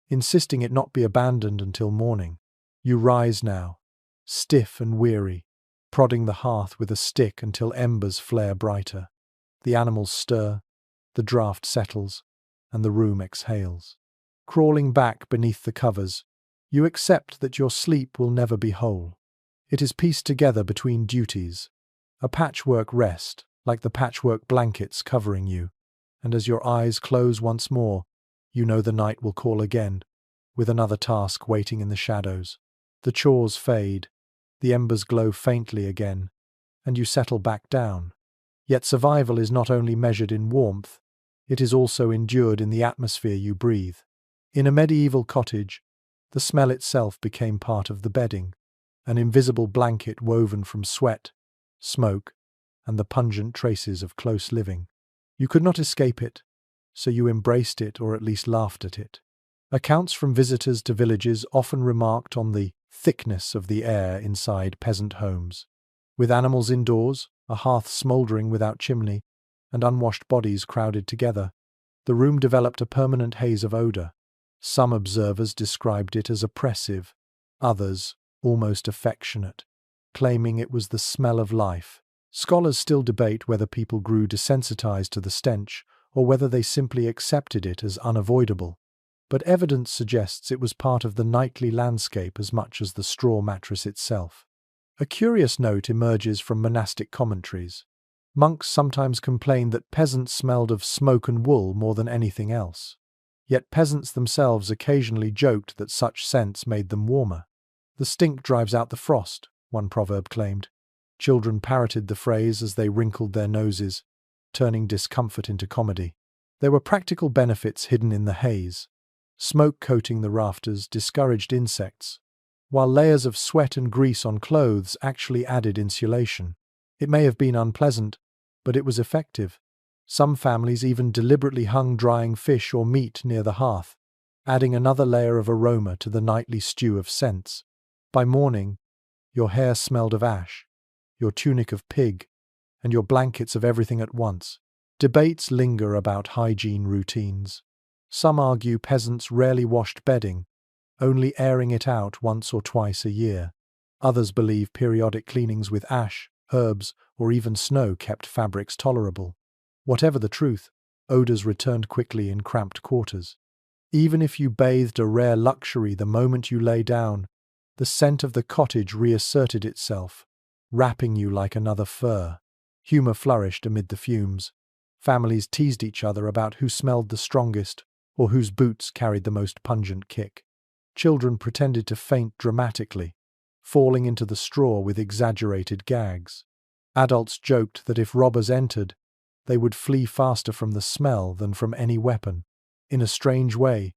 insisting it not be abandoned until morning. You rise now, stiff and weary, prodding the hearth with a stick until embers flare brighter. The animals stir, the draught settles, and the room exhales. Crawling back beneath the covers, you accept that your sleep will never be whole. It is pieced together between duties, a patchwork rest, like the patchwork blankets covering you, and as your eyes close once more, you know the night will call again, with another task waiting in the shadows. The chores fade, the embers glow faintly again, and you settle back down. Yet survival is not only measured in warmth, it is also endured in the atmosphere you breathe. In a medieval cottage, the smell itself became part of the bedding, an invisible blanket woven from sweat, smoke, and the pungent traces of close living. You could not escape it, so you embraced it or at least laughed at it. Accounts from visitors to villages often remarked on the thickness of the air inside peasant homes. With animals indoors, a hearth smouldering without chimney, and unwashed bodies crowded together, the room developed a permanent haze of odor. Some observers described it as oppressive, others almost affectionate, claiming it was the smell of life. Scholars still debate whether people grew desensitized to the stench or whether they simply accepted it as unavoidable, but evidence suggests it was part of the nightly landscape as much as the straw mattress itself. A curious note emerges from monastic commentaries. Monks sometimes complained that peasants smelled of smoke and wool more than anything else. Yet peasants themselves occasionally joked that such scents made them warmer. "The stink drives out the frost," one proverb claimed. Children parroted the phrase as they wrinkled their noses, turning discomfort into comedy. There were practical benefits hidden in the haze. Smoke coating the rafters discouraged insects, while layers of sweat and grease on clothes actually added insulation. It may have been unpleasant, but it was effective. Some families even deliberately hung drying fish or meat near the hearth, adding another layer of aroma to the nightly stew of scents. By morning, your hair smelled of ash, your tunic of pig, and your blankets of everything at once. Debates linger about hygiene routines. Some argue peasants rarely washed bedding, only airing it out once or twice a year. Others believe periodic cleanings with ash, herbs, or even snow kept fabrics tolerable. Whatever the truth, odors returned quickly in cramped quarters. Even if you bathed a rare luxury the moment you lay down, the scent of the cottage reasserted itself, wrapping you like another fur. Humor flourished amid the fumes. Families teased each other about who smelled the strongest or whose boots carried the most pungent kick. Children pretended to faint dramatically, falling into the straw with exaggerated gags. Adults joked that if robbers entered, they would flee faster from the smell than from any weapon. In a strange way,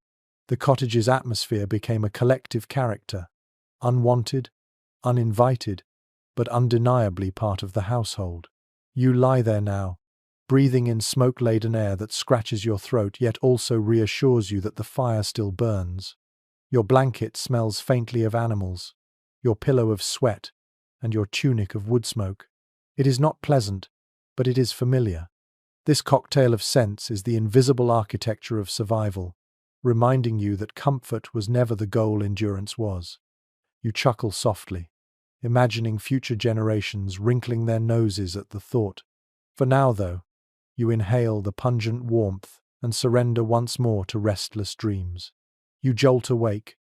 the cottage's atmosphere became a collective character, unwanted, uninvited, but undeniably part of the household. You lie there now, breathing in smoke-laden air that scratches your throat yet also reassures you that the fire still burns. Your blanket smells faintly of animals, your pillow of sweat, and your tunic of wood smoke. It is not pleasant, but it is familiar. This cocktail of scents is the invisible architecture of survival, reminding you that comfort was never the goal endurance was. You chuckle softly, imagining future generations wrinkling their noses at the thought. For now, though, you inhale the pungent warmth and surrender once more to restless dreams. You jolt awake,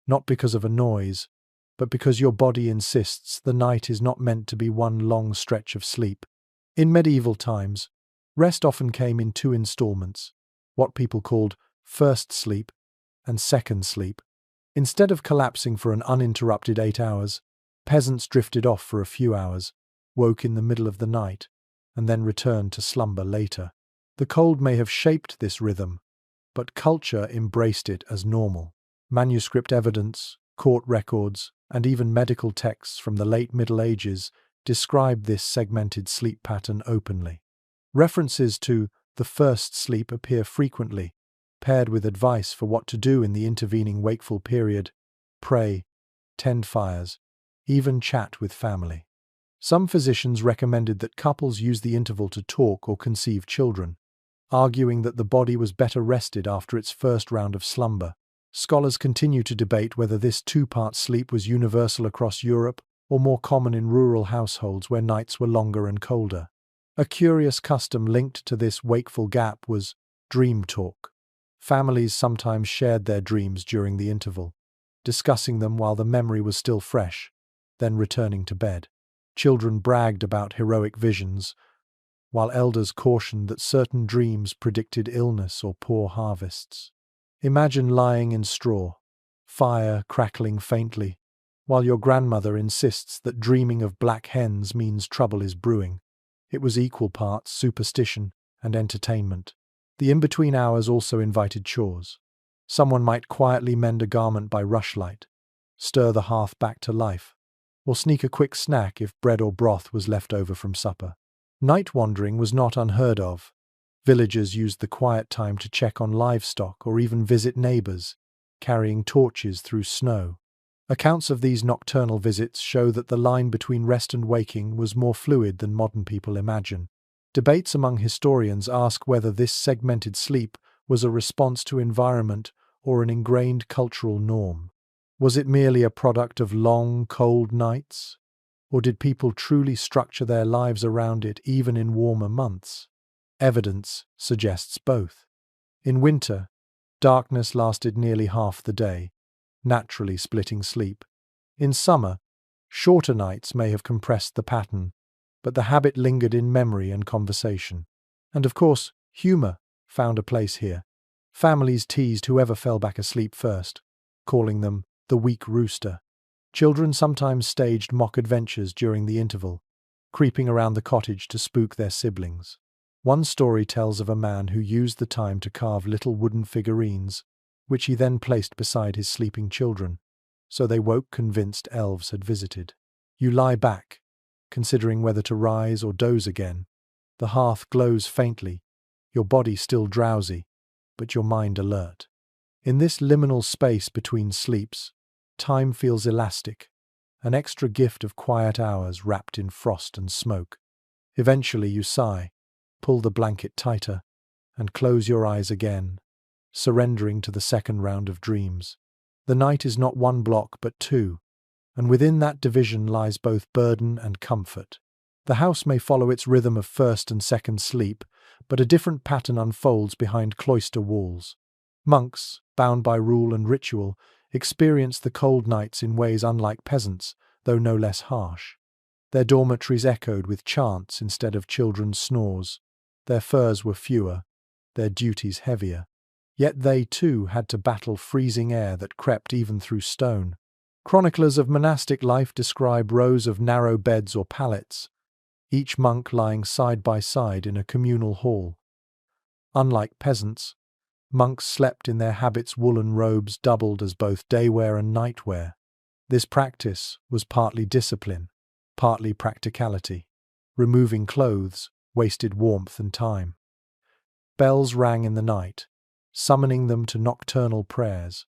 not because of a noise, but because your body insists the night is not meant to be one long stretch of sleep. In medieval times, rest often came in two installments, what people called first sleep and second sleep. Instead of collapsing for an uninterrupted 8 hours, peasants drifted off for a few hours, woke in the middle of the night, and then returned to slumber later. The cold may have shaped this rhythm, but culture embraced it as normal. Manuscript evidence, court records, and even medical texts from the late Middle Ages describe this segmented sleep pattern openly. References to the first sleep appear frequently, paired with advice for what to do in the intervening wakeful period: pray, tend fires, even chat with family. Some physicians recommended that couples use the interval to talk or conceive children. arguing that the body was better rested after its first round of slumber. Scholars continue to debate whether this two-part sleep was universal across Europe or more common in rural households where nights were longer and colder. A curious custom linked to this wakeful gap was dream talk. Families sometimes shared their dreams during the interval, discussing them while the memory was still fresh, then returning to bed. Children bragged about heroic visions, while elders cautioned that certain dreams predicted illness or poor harvests. Imagine lying in straw, fire crackling faintly, while your grandmother insists that dreaming of black hens means trouble is brewing. It was equal parts superstition and entertainment. The in-between hours also invited chores. Someone might quietly mend a garment by rushlight, stir the hearth back to life, or sneak a quick snack if bread or broth was left over from supper. Night wandering was not unheard of. Villagers used the quiet time to check on livestock or even visit neighbors, carrying torches through snow. Accounts of these nocturnal visits show that the line between rest and waking was more fluid than modern people imagine. Debates among historians ask whether this segmented sleep was a response to environment or an ingrained cultural norm. Was it merely a product of long, cold nights? Or did people truly structure their lives around it even in warmer months? Evidence suggests both. In winter, darkness lasted nearly half the day, naturally splitting sleep. In summer, shorter nights may have compressed the pattern, but the habit lingered in memory and conversation. And of course, humor found a place here. Families teased whoever fell back asleep first, calling them the weak rooster. Children sometimes staged mock adventures during the interval, creeping around the cottage to spook their siblings. One story tells of a man who used the time to carve little wooden figurines, which he then placed beside his sleeping children, so they woke convinced elves had visited. You lie back, considering whether to rise or doze again. The hearth glows faintly, your body still drowsy, but your mind alert. In this liminal space between sleeps, time feels elastic, an extra gift of quiet hours wrapped in frost and smoke. Eventually you sigh, pull the blanket tighter, and close your eyes again, surrendering to the second round of dreams. The night is not one block but two, and within that division lies both burden and comfort. The house may follow its rhythm of first and second sleep, but a different pattern unfolds behind cloister walls. Monks, bound by rule and ritual, experience the cold nights in ways unlike peasants, though no less harsh. Their dormitories echoed with chants instead of children's snores. Their furs were fewer, their duties heavier. Yet they, too, had to battle freezing air that crept even through stone. Chroniclers of monastic life describe rows of narrow beds or pallets, each monk lying side by side in a communal hall. Unlike peasants, monks slept in their habits' woolen robes doubled as both daywear and nightwear. This practice was partly discipline, partly practicality. Removing clothes wasted warmth and time. Bells rang in the night, summoning them to nocturnal prayers,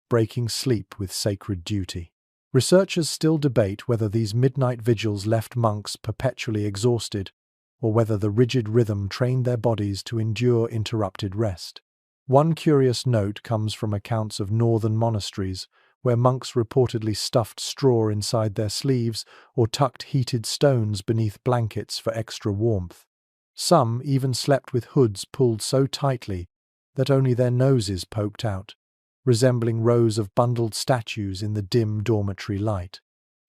breaking sleep with sacred duty. Researchers still debate whether these midnight vigils left monks perpetually exhausted, or whether the rigid rhythm trained their bodies to endure interrupted rest. One curious note comes from accounts of northern monasteries, where monks reportedly stuffed straw inside their sleeves or tucked heated stones beneath blankets for extra warmth. Some even slept with hoods pulled so tightly that only their noses poked out, resembling rows of bundled statues in the dim dormitory light.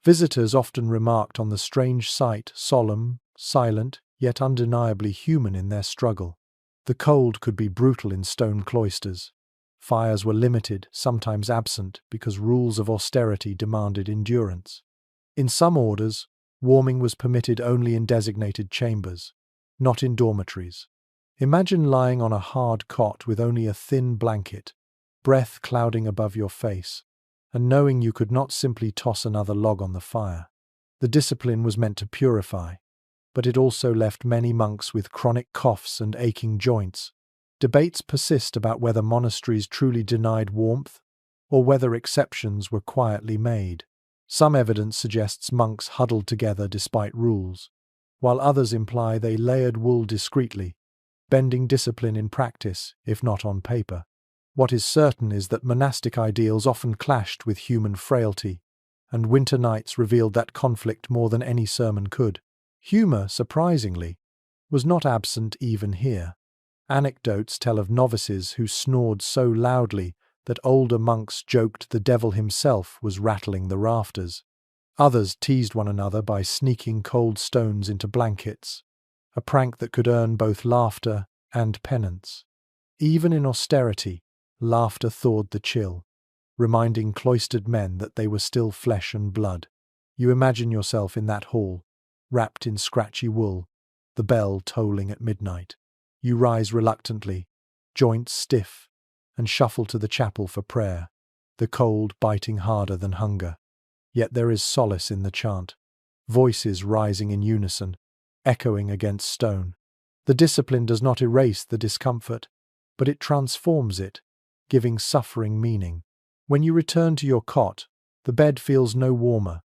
Visitors often remarked on the strange sight, solemn, silent, yet undeniably human in their struggle. The cold could be brutal in stone cloisters. Fires were limited, sometimes absent, because rules of austerity demanded endurance. In some orders, warming was permitted only in designated chambers, not in dormitories. Imagine lying on a hard cot with only a thin blanket, breath clouding above your face, and knowing you could not simply toss another log on the fire. The discipline was meant to purify, but it also left many monks with chronic coughs and aching joints. Debates persist about whether monasteries truly denied warmth, or whether exceptions were quietly made. Some evidence suggests monks huddled together despite rules, while others imply they layered wool discreetly, bending discipline in practice, if not on paper. What is certain is that monastic ideals often clashed with human frailty, and winter nights revealed that conflict more than any sermon could. Humor, surprisingly, was not absent even here. Anecdotes tell of novices who snored so loudly that older monks joked the devil himself was rattling the rafters. Others teased one another by sneaking cold stones into blankets, a prank that could earn both laughter and penance. Even in austerity, laughter thawed the chill, reminding cloistered men that they were still flesh and blood. You imagine yourself in that hall, wrapped in scratchy wool, the bell tolling at midnight. You rise reluctantly, joints stiff, and shuffle to the chapel for prayer, the cold biting harder than hunger. Yet there is solace in the chant, voices rising in unison, echoing against stone. The discipline does not erase the discomfort, but it transforms it, giving suffering meaning. When you return to your cot, the bed feels no warmer,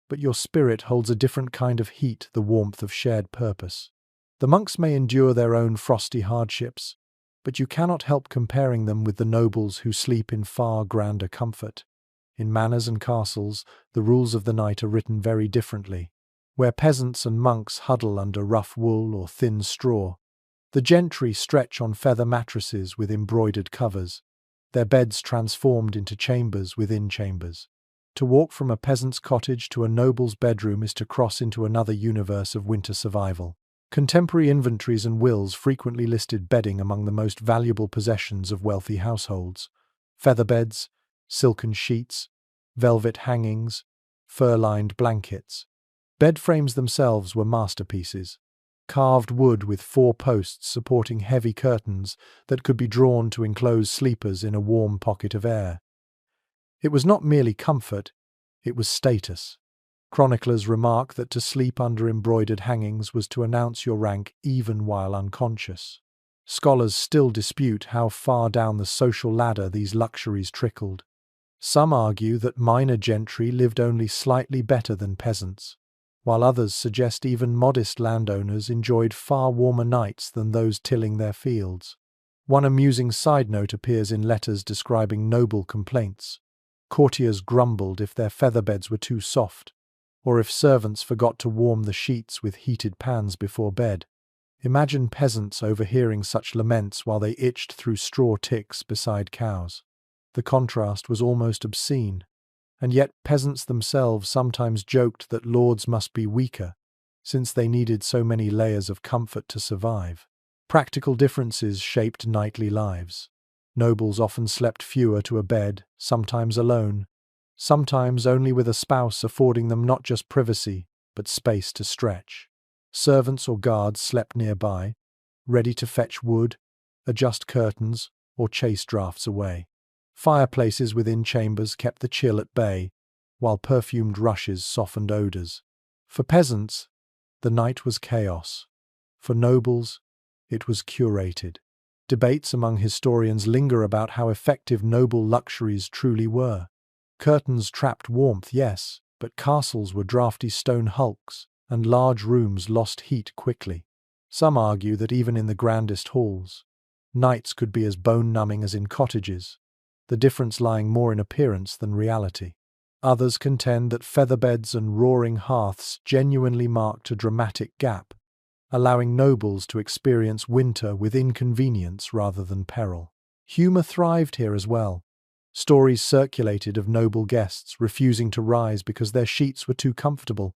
but your spirit holds a different kind of heat, the warmth of shared purpose. The monks may endure their own frosty hardships, but you cannot help comparing them with the nobles who sleep in far grander comfort. In manors and castles, the rules of the night are written very differently. Where peasants and monks huddle under rough wool or thin straw, the gentry stretch on feather mattresses with embroidered covers, their beds transformed into chambers within chambers. To walk from a peasant's cottage to a noble's bedroom is to cross into another universe of winter survival. Contemporary inventories and wills frequently listed bedding among the most valuable possessions of wealthy households. Feather beds, silken sheets, velvet hangings, fur-lined blankets. Bed frames themselves were masterpieces. Carved wood with 4 posts supporting heavy curtains that could be drawn to enclose sleepers in a warm pocket of air. It was not merely comfort, it was status. Chroniclers remark that to sleep under embroidered hangings was to announce your rank even while unconscious. Scholars still dispute how far down the social ladder these luxuries trickled. Some argue that minor gentry lived only slightly better than peasants, while others suggest even modest landowners enjoyed far warmer nights than those tilling their fields. One amusing side note appears in letters describing noble complaints. Courtiers grumbled if their featherbeds were too soft, or if servants forgot to warm the sheets with heated pans before bed. Imagine peasants overhearing such laments while they itched through straw ticks beside cows. The contrast was almost obscene, and yet peasants themselves sometimes joked that lords must be weaker, since they needed so many layers of comfort to survive. Practical differences shaped nightly lives. Nobles often slept fewer to a bed, sometimes alone, sometimes only with a spouse affording them not just privacy, but space to stretch. Servants or guards slept nearby, ready to fetch wood, adjust curtains, or chase drafts away. Fireplaces within chambers kept the chill at bay, while perfumed rushes softened odors. For peasants, the night was chaos. For nobles, it was curated. Debates among historians linger about how effective noble luxuries truly were. Curtains trapped warmth, yes, but castles were drafty stone hulks, and large rooms lost heat quickly. Some argue that even in the grandest halls, nights could be as bone-numbing as in cottages, the difference lying more in appearance than reality. Others contend that featherbeds and roaring hearths genuinely marked a dramatic gap, allowing nobles to experience winter with inconvenience rather than peril. Humor thrived here as well. Stories circulated of noble guests refusing to rise because their sheets were too comfortable,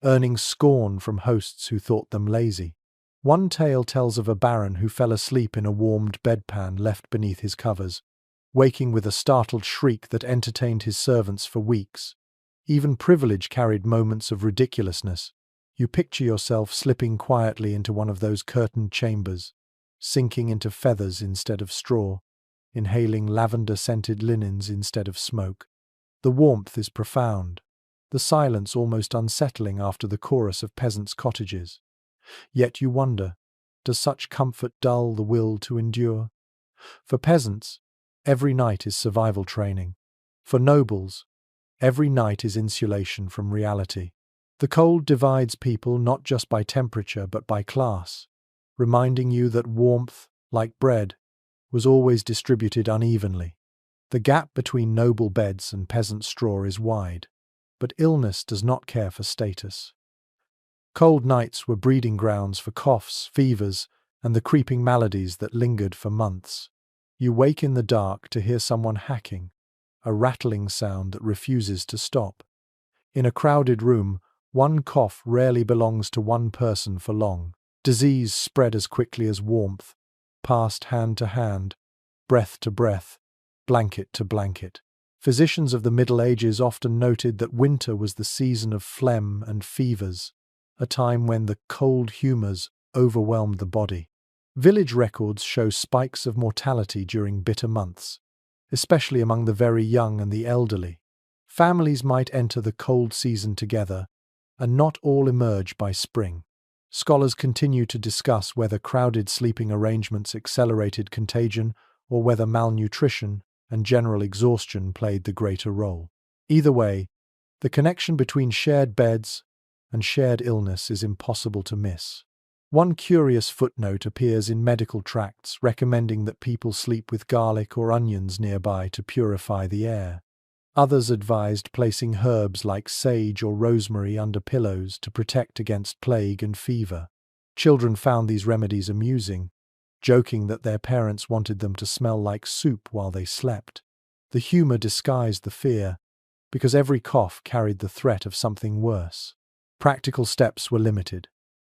earning scorn from hosts who thought them lazy. One tale tells of a baron who fell asleep in a warmed bedpan left beneath his covers, waking with a startled shriek that entertained his servants for weeks. Even privilege carried moments of ridiculousness. You picture yourself slipping quietly into one of those curtained chambers, sinking into feathers instead of straw, inhaling lavender-scented linens instead of smoke. The warmth is profound, the silence almost unsettling after the chorus of peasants' cottages. Yet you wonder, does such comfort dull the will to endure? For peasants, every night is survival training. For nobles, every night is insulation from reality. The cold divides people not just by temperature but by class. reminding you that warmth, like bread, was always distributed unevenly. The gap between noble beds and peasant straw is wide, but illness does not care for status. Cold nights were breeding grounds for coughs, fevers, and the creeping maladies that lingered for months. You wake in the dark to hear someone hacking, a rattling sound that refuses to stop. In a crowded room, one cough rarely belongs to one person for long. Disease spread as quickly as warmth, passed hand to hand, breath to breath, blanket to blanket. Physicians of the Middle Ages often noted that winter was the season of phlegm and fevers, a time when the cold humours overwhelmed the body. Village records show spikes of mortality during bitter months, especially among the very young and the elderly. Families might enter the cold season together, and not all emerge by spring. Scholars continue to discuss whether crowded sleeping arrangements accelerated contagion or whether malnutrition and general exhaustion played the greater role. Either way, the connection between shared beds and shared illness is impossible to miss. One curious footnote appears in medical tracts recommending that people sleep with garlic or onions nearby to purify the air. Others advised placing herbs like sage or rosemary under pillows to protect against plague and fever. Children found these remedies amusing, joking that their parents wanted them to smell like soup while they slept. The humor disguised the fear, because every cough carried the threat of something worse. Practical steps were limited.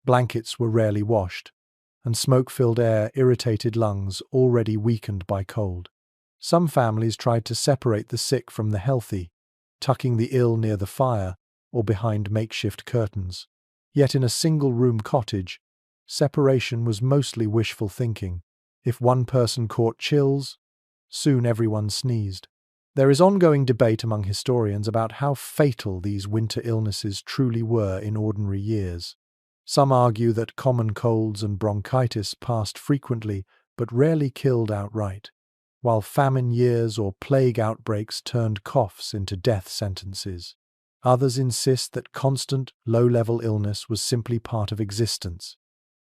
Blankets were rarely washed, and smoke-filled air irritated lungs already weakened by cold. Some families tried to separate the sick from the healthy, tucking the ill near the fire or behind makeshift curtains. Yet in a single-room cottage, separation was mostly wishful thinking. If one person caught chills, soon everyone sneezed. There is ongoing debate among historians about how fatal these winter illnesses truly were in ordinary years. Some argue that common colds and bronchitis passed frequently but rarely killed outright, while famine years or plague outbreaks turned coughs into death sentences. Others insist that constant, low-level illness was simply part of existence,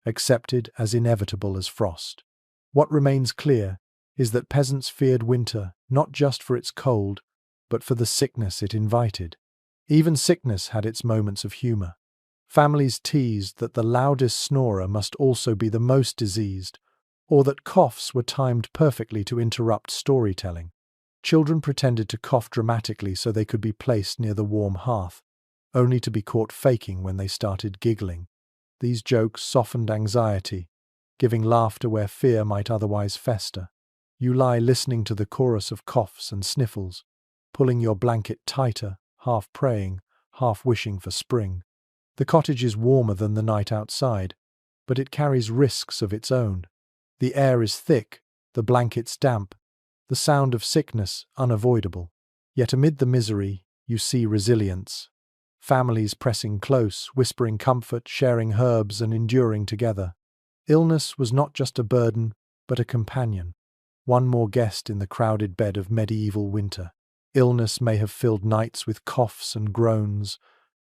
accepted as inevitable as frost. What remains clear is that peasants feared winter not just for its cold, but for the sickness it invited. Even sickness had its moments of humor. Families teased that the loudest snorer must also be the most diseased, or that coughs were timed perfectly to interrupt storytelling. Children pretended to cough dramatically so they could be placed near the warm hearth, only to be caught faking when they started giggling. These jokes softened anxiety, giving laughter where fear might otherwise fester. You lie listening to the chorus of coughs and sniffles, pulling your blanket tighter, half praying, half wishing for spring. The cottage is warmer than the night outside, but it carries risks of its own. The air is thick, the blankets damp, the sound of sickness unavoidable. Yet amid the misery, you see resilience. Families pressing close, whispering comfort, sharing herbs, and enduring together. Illness was not just a burden, but a companion. One more guest in the crowded bed of medieval winter. Illness may have filled nights with coughs and groans,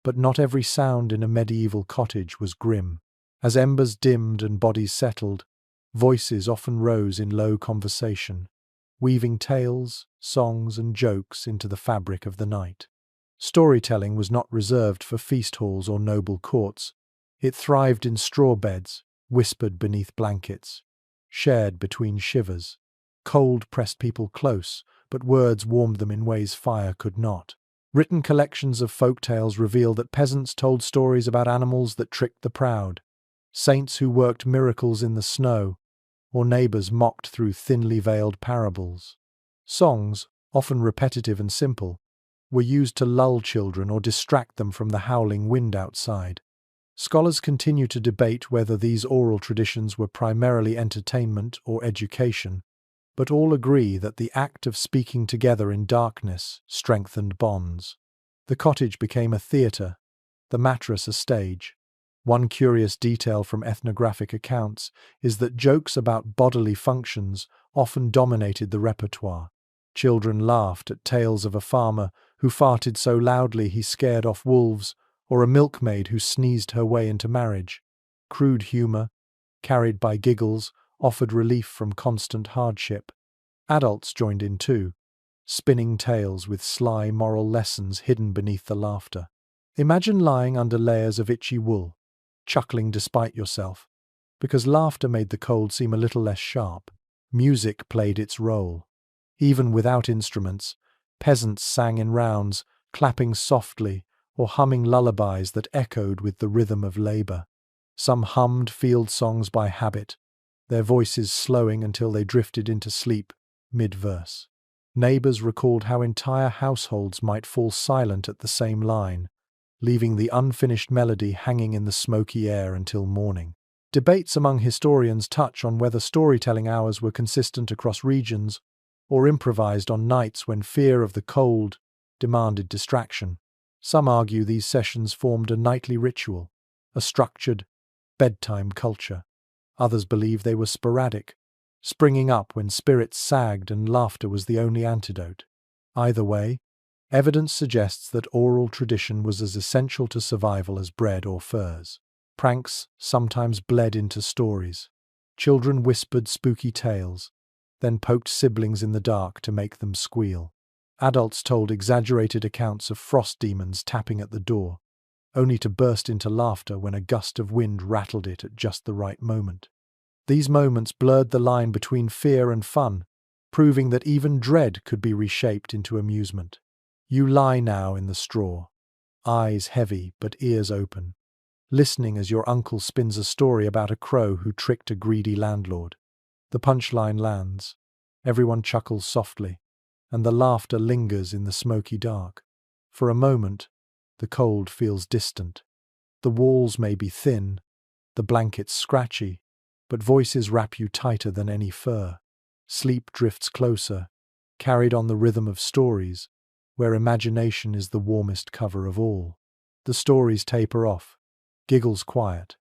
but not every sound in a medieval cottage was grim. As embers dimmed and bodies settled, voices often rose in low conversation, weaving tales, songs, and jokes into the fabric of the night. Storytelling was not reserved for feast halls or noble courts. It thrived in straw beds, whispered beneath blankets, shared between shivers. Cold pressed people close, but words warmed them in ways fire could not. Written collections of folk tales reveal that peasants told stories about animals that tricked the proud, saints who worked miracles in the snow, or neighbors mocked through thinly veiled parables. Songs, often repetitive and simple, were used to lull children or distract them from the howling wind outside. Scholars continue to debate whether these oral traditions were primarily entertainment or education, but all agree that the act of speaking together in darkness strengthened bonds. The cottage became a theatre, the mattress a stage. One curious detail from ethnographic accounts is that jokes about bodily functions often dominated the repertoire. Children laughed at tales of a farmer who farted so loudly he scared off wolves, or a milkmaid who sneezed her way into marriage. Crude humor, carried by giggles, offered relief from constant hardship. Adults joined in too, spinning tales with sly moral lessons hidden beneath the laughter. Imagine lying under layers of itchy wool, chuckling despite yourself, because laughter made the cold seem a little less sharp. Music played its role. Even without instruments, peasants sang in rounds, clapping softly or humming lullabies that echoed with the rhythm of labor. Some hummed field songs by habit, their voices slowing until they drifted into sleep mid-verse. Neighbors recalled how entire households might fall silent at the same line, leaving the unfinished melody hanging in the smoky air until morning. Debates among historians touch on whether storytelling hours were consistent across regions or improvised on nights when fear of the cold demanded distraction. Some argue these sessions formed a nightly ritual, a structured bedtime culture. Others believe they were sporadic, springing up when spirits sagged and laughter was the only antidote. Either way, evidence suggests that oral tradition was as essential to survival as bread or furs. Pranks sometimes bled into stories. Children whispered spooky tales, then poked siblings in the dark to make them squeal. Adults told exaggerated accounts of frost demons tapping at the door, only to burst into laughter when a gust of wind rattled it at just the right moment. These moments blurred the line between fear and fun, proving that even dread could be reshaped into amusement. You lie now in the straw, eyes heavy but ears open, listening as your uncle spins a story about a crow who tricked a greedy landlord. The punchline lands, everyone chuckles softly, and the laughter lingers in the smoky dark. For a moment, the cold feels distant. The walls may be thin, the blankets scratchy, but voices wrap you tighter than any fur. Sleep drifts closer, carried on the rhythm of stories, where imagination is the warmest cover of all. The stories taper off, giggles quiet,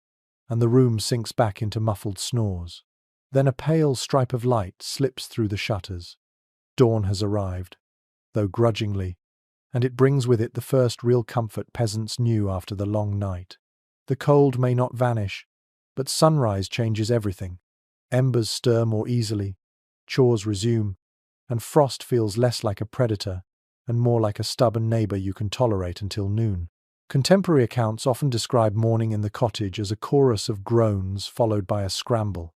and the room sinks back into muffled snores. Then a pale stripe of light slips through the shutters. Dawn has arrived, though grudgingly, and it brings with it the first real comfort peasants knew after the long night. The cold may not vanish, but sunrise changes everything. Embers stir more easily, chores resume, and frost feels less like a predator and more like a stubborn neighbor you can tolerate until noon. Contemporary accounts often describe morning in the cottage as a chorus of groans followed by a scramble.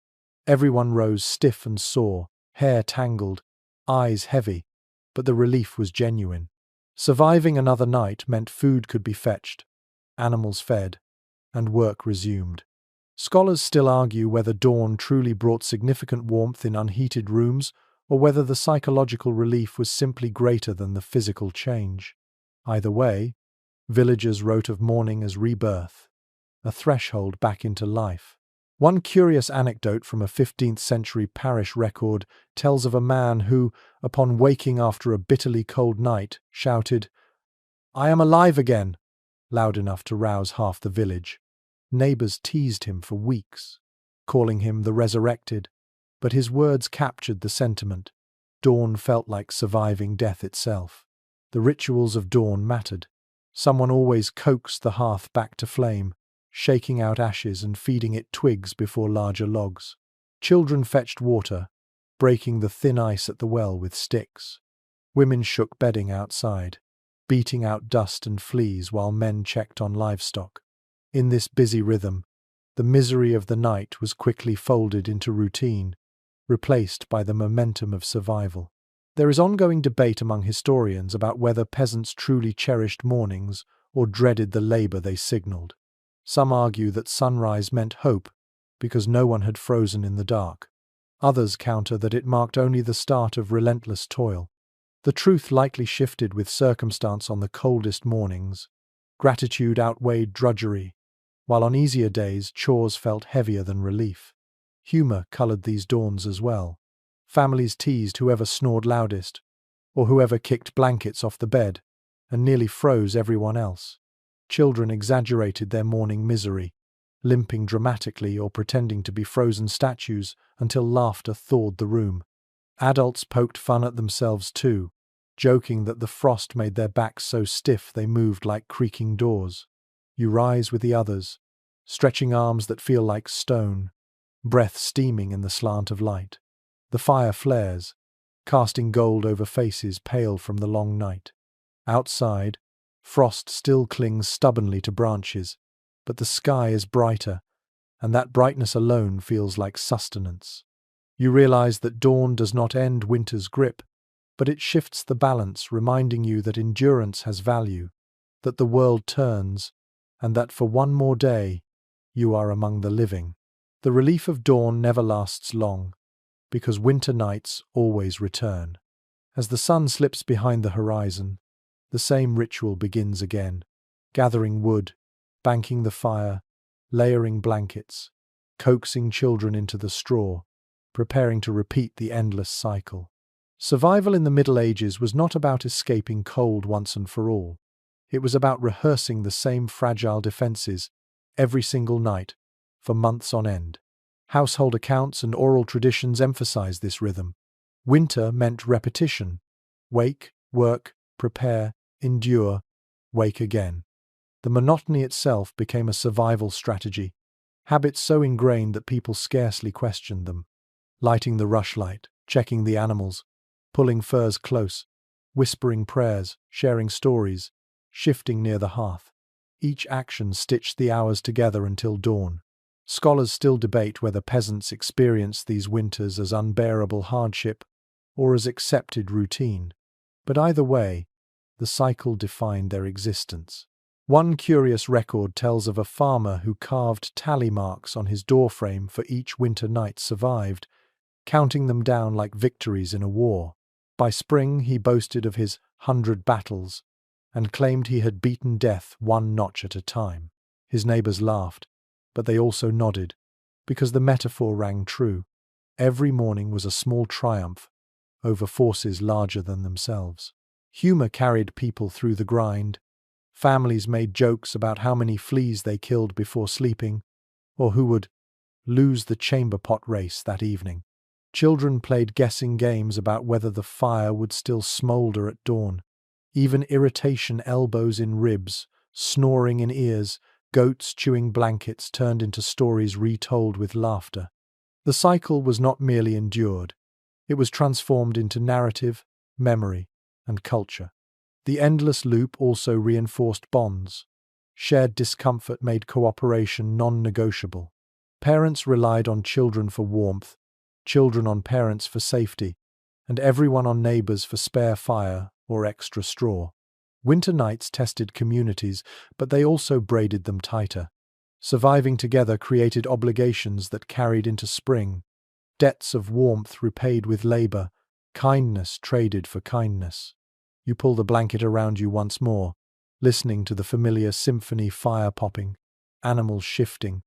Everyone rose stiff and sore, hair tangled, eyes heavy, but the relief was genuine. Surviving another night meant food could be fetched, animals fed, and work resumed. Scholars still argue whether dawn truly brought significant warmth in unheated rooms or whether the psychological relief was simply greater than the physical change. Either way, villagers wrote of morning as rebirth, a threshold back into life. One curious anecdote from a 15th century parish record tells of a man who, upon waking after a bitterly cold night, shouted, "I am alive again!" loud enough to rouse half the village. Neighbors teased him for weeks, calling him the resurrected, but his words captured the sentiment. Dawn felt like surviving death itself. The rituals of dawn mattered. Someone always coaxed the hearth back to flame, shaking out ashes and feeding it twigs before larger logs. Children fetched water, breaking the thin ice at the well with sticks. Women shook bedding outside, beating out dust and fleas while men checked on livestock. In this busy rhythm, the misery of the night was quickly folded into routine, replaced by the momentum of survival. There is ongoing debate among historians about whether peasants truly cherished mornings or dreaded the labor they signaled. Some argue that sunrise meant hope because no one had frozen in the dark. Others counter that it marked only the start of relentless toil. The truth likely shifted with circumstance on the coldest mornings. Gratitude outweighed drudgery, while on easier days chores felt heavier than relief. Humor colored these dawns as well. Families teased whoever snored loudest, or whoever kicked blankets off the bed, and nearly froze everyone else. Children exaggerated their morning misery, limping dramatically or pretending to be frozen statues until laughter thawed the room. Adults poked fun at themselves too, joking that the frost made their backs so stiff they moved like creaking doors. You rise with the others, stretching arms that feel like stone, breath steaming in the slant of light. The fire flares, casting gold over faces pale from the long night. Outside, frost still clings stubbornly to branches, but the sky is brighter, and that brightness alone feels like sustenance. You realize that dawn does not end winter's grip, but it shifts the balance, reminding you that endurance has value, that the world turns, and that for one more day, you are among the living. The relief of dawn never lasts long, because winter nights always return. As the sun slips behind the horizon, the same ritual begins again, gathering wood, banking the fire, layering blankets, coaxing children into the straw, preparing to repeat the endless cycle. Survival in the Middle Ages was not about escaping cold once and for all. It was about rehearsing the same fragile defenses every single night, for months on end. Household accounts and oral traditions emphasized this rhythm. Winter meant repetition. Wake, work, prepare, endure, wake again. The monotony itself became a survival strategy, habits so ingrained that people scarcely questioned them. Lighting the rushlight, checking the animals, pulling furs close, whispering prayers, sharing stories, shifting near the hearth. Each action stitched the hours together until dawn. Scholars still debate whether peasants experienced these winters as unbearable hardship or as accepted routine. But either way, the cycle defined their existence. One curious record tells of a farmer who carved tally marks on his doorframe for each winter night survived, counting them down like victories in a war. By spring, he boasted of his 100 battles and claimed he had beaten death one notch at a time. His neighbors laughed, but they also nodded, because the metaphor rang true. Every morning was a small triumph over forces larger than themselves. Humor carried people through the grind. Families made jokes about how many fleas they killed before sleeping, or who would lose the chamber pot race that evening. Children played guessing games about whether the fire would still smolder at dawn. Even irritation elbows in ribs, snoring in ears, goats chewing blankets turned into stories retold with laughter. The cycle was not merely endured. It was transformed into narrative, memory, and culture. The endless loop also reinforced bonds. Shared discomfort made cooperation non-negotiable. Parents relied on children for warmth, children on parents for safety, and everyone on neighbors for spare fire or extra straw. Winter nights tested communities, but they also braided them tighter. Surviving together created obligations that carried into spring, debts of warmth repaid with labor, kindness traded for kindness. You pull the blanket around you once more, listening to the familiar symphony, fire popping, animals shifting,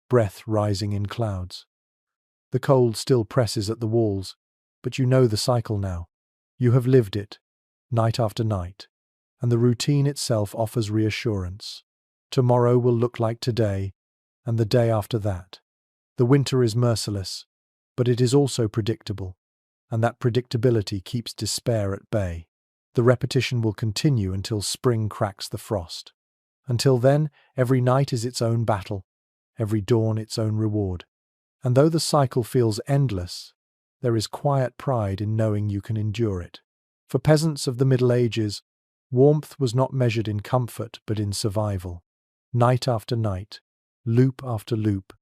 breath rising in clouds. The cold still presses at the walls, but you know the cycle now. You have lived it, night after night, and the routine itself offers reassurance. Tomorrow will look like today, and the day after that. The winter is merciless, but it is also predictable, and that predictability keeps despair at bay. The repetition will continue until spring cracks the frost. Until then, every night is its own battle, every dawn its own reward. And though the cycle feels endless, there is quiet pride in knowing you can endure it. For peasants of the Middle Ages, warmth was not measured in comfort but in survival. Night after night, loop after loop,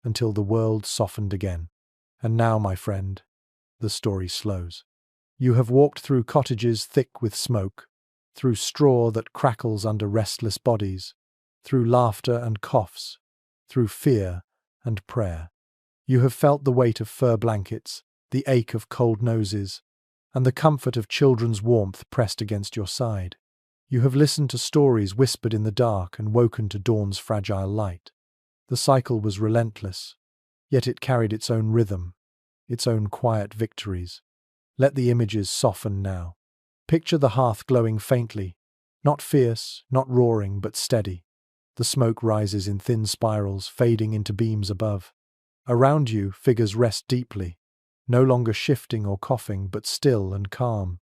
until the world softened again. And now, my friend, the story slows. You have walked through cottages thick with smoke, through straw that crackles under restless bodies, through laughter and coughs, through fear and prayer. You have felt the weight of fur blankets, the ache of cold noses, and the comfort of children's warmth pressed against your side. You have listened to stories whispered in the dark and woken to dawn's fragile light. The cycle was relentless, yet it carried its own rhythm, its own quiet victories. Let the images soften now. Picture the hearth glowing faintly, not fierce, not roaring, but steady. The smoke rises in thin spirals, fading into beams above. Around you, figures rest deeply, no longer shifting or coughing, but still and calm.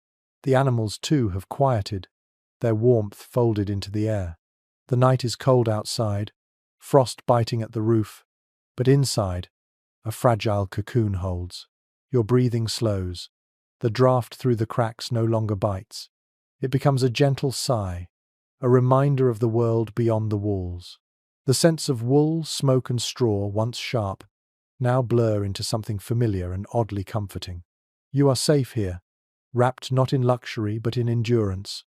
The animals, too, have quieted, their warmth folded into the air. The night is cold outside, frost biting at the roof, but inside, a fragile cocoon holds. Your breathing slows. The draught through the cracks no longer bites. It becomes a gentle sigh, a reminder of the world beyond the walls. The scents of wool, smoke and straw, once sharp, now blur into something familiar and oddly comforting. You are safe here, wrapped not in luxury but in endurance,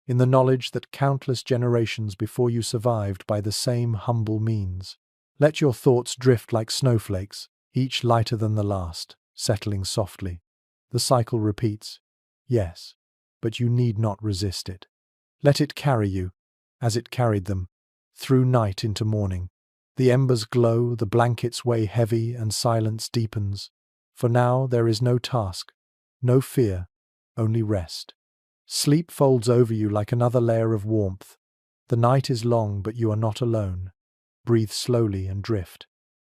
in the knowledge that countless generations before you survived by the same humble means. Let your thoughts drift like snowflakes, each lighter than the last, settling softly. The cycle repeats, yes, but you need not resist it. Let it carry you, as it carried them, through night into morning. The embers glow, the blankets weigh heavy, and silence deepens. For now there is no task, no fear, only rest. Sleep folds over you like another layer of warmth. The night is long, but you are not alone. Breathe slowly and drift.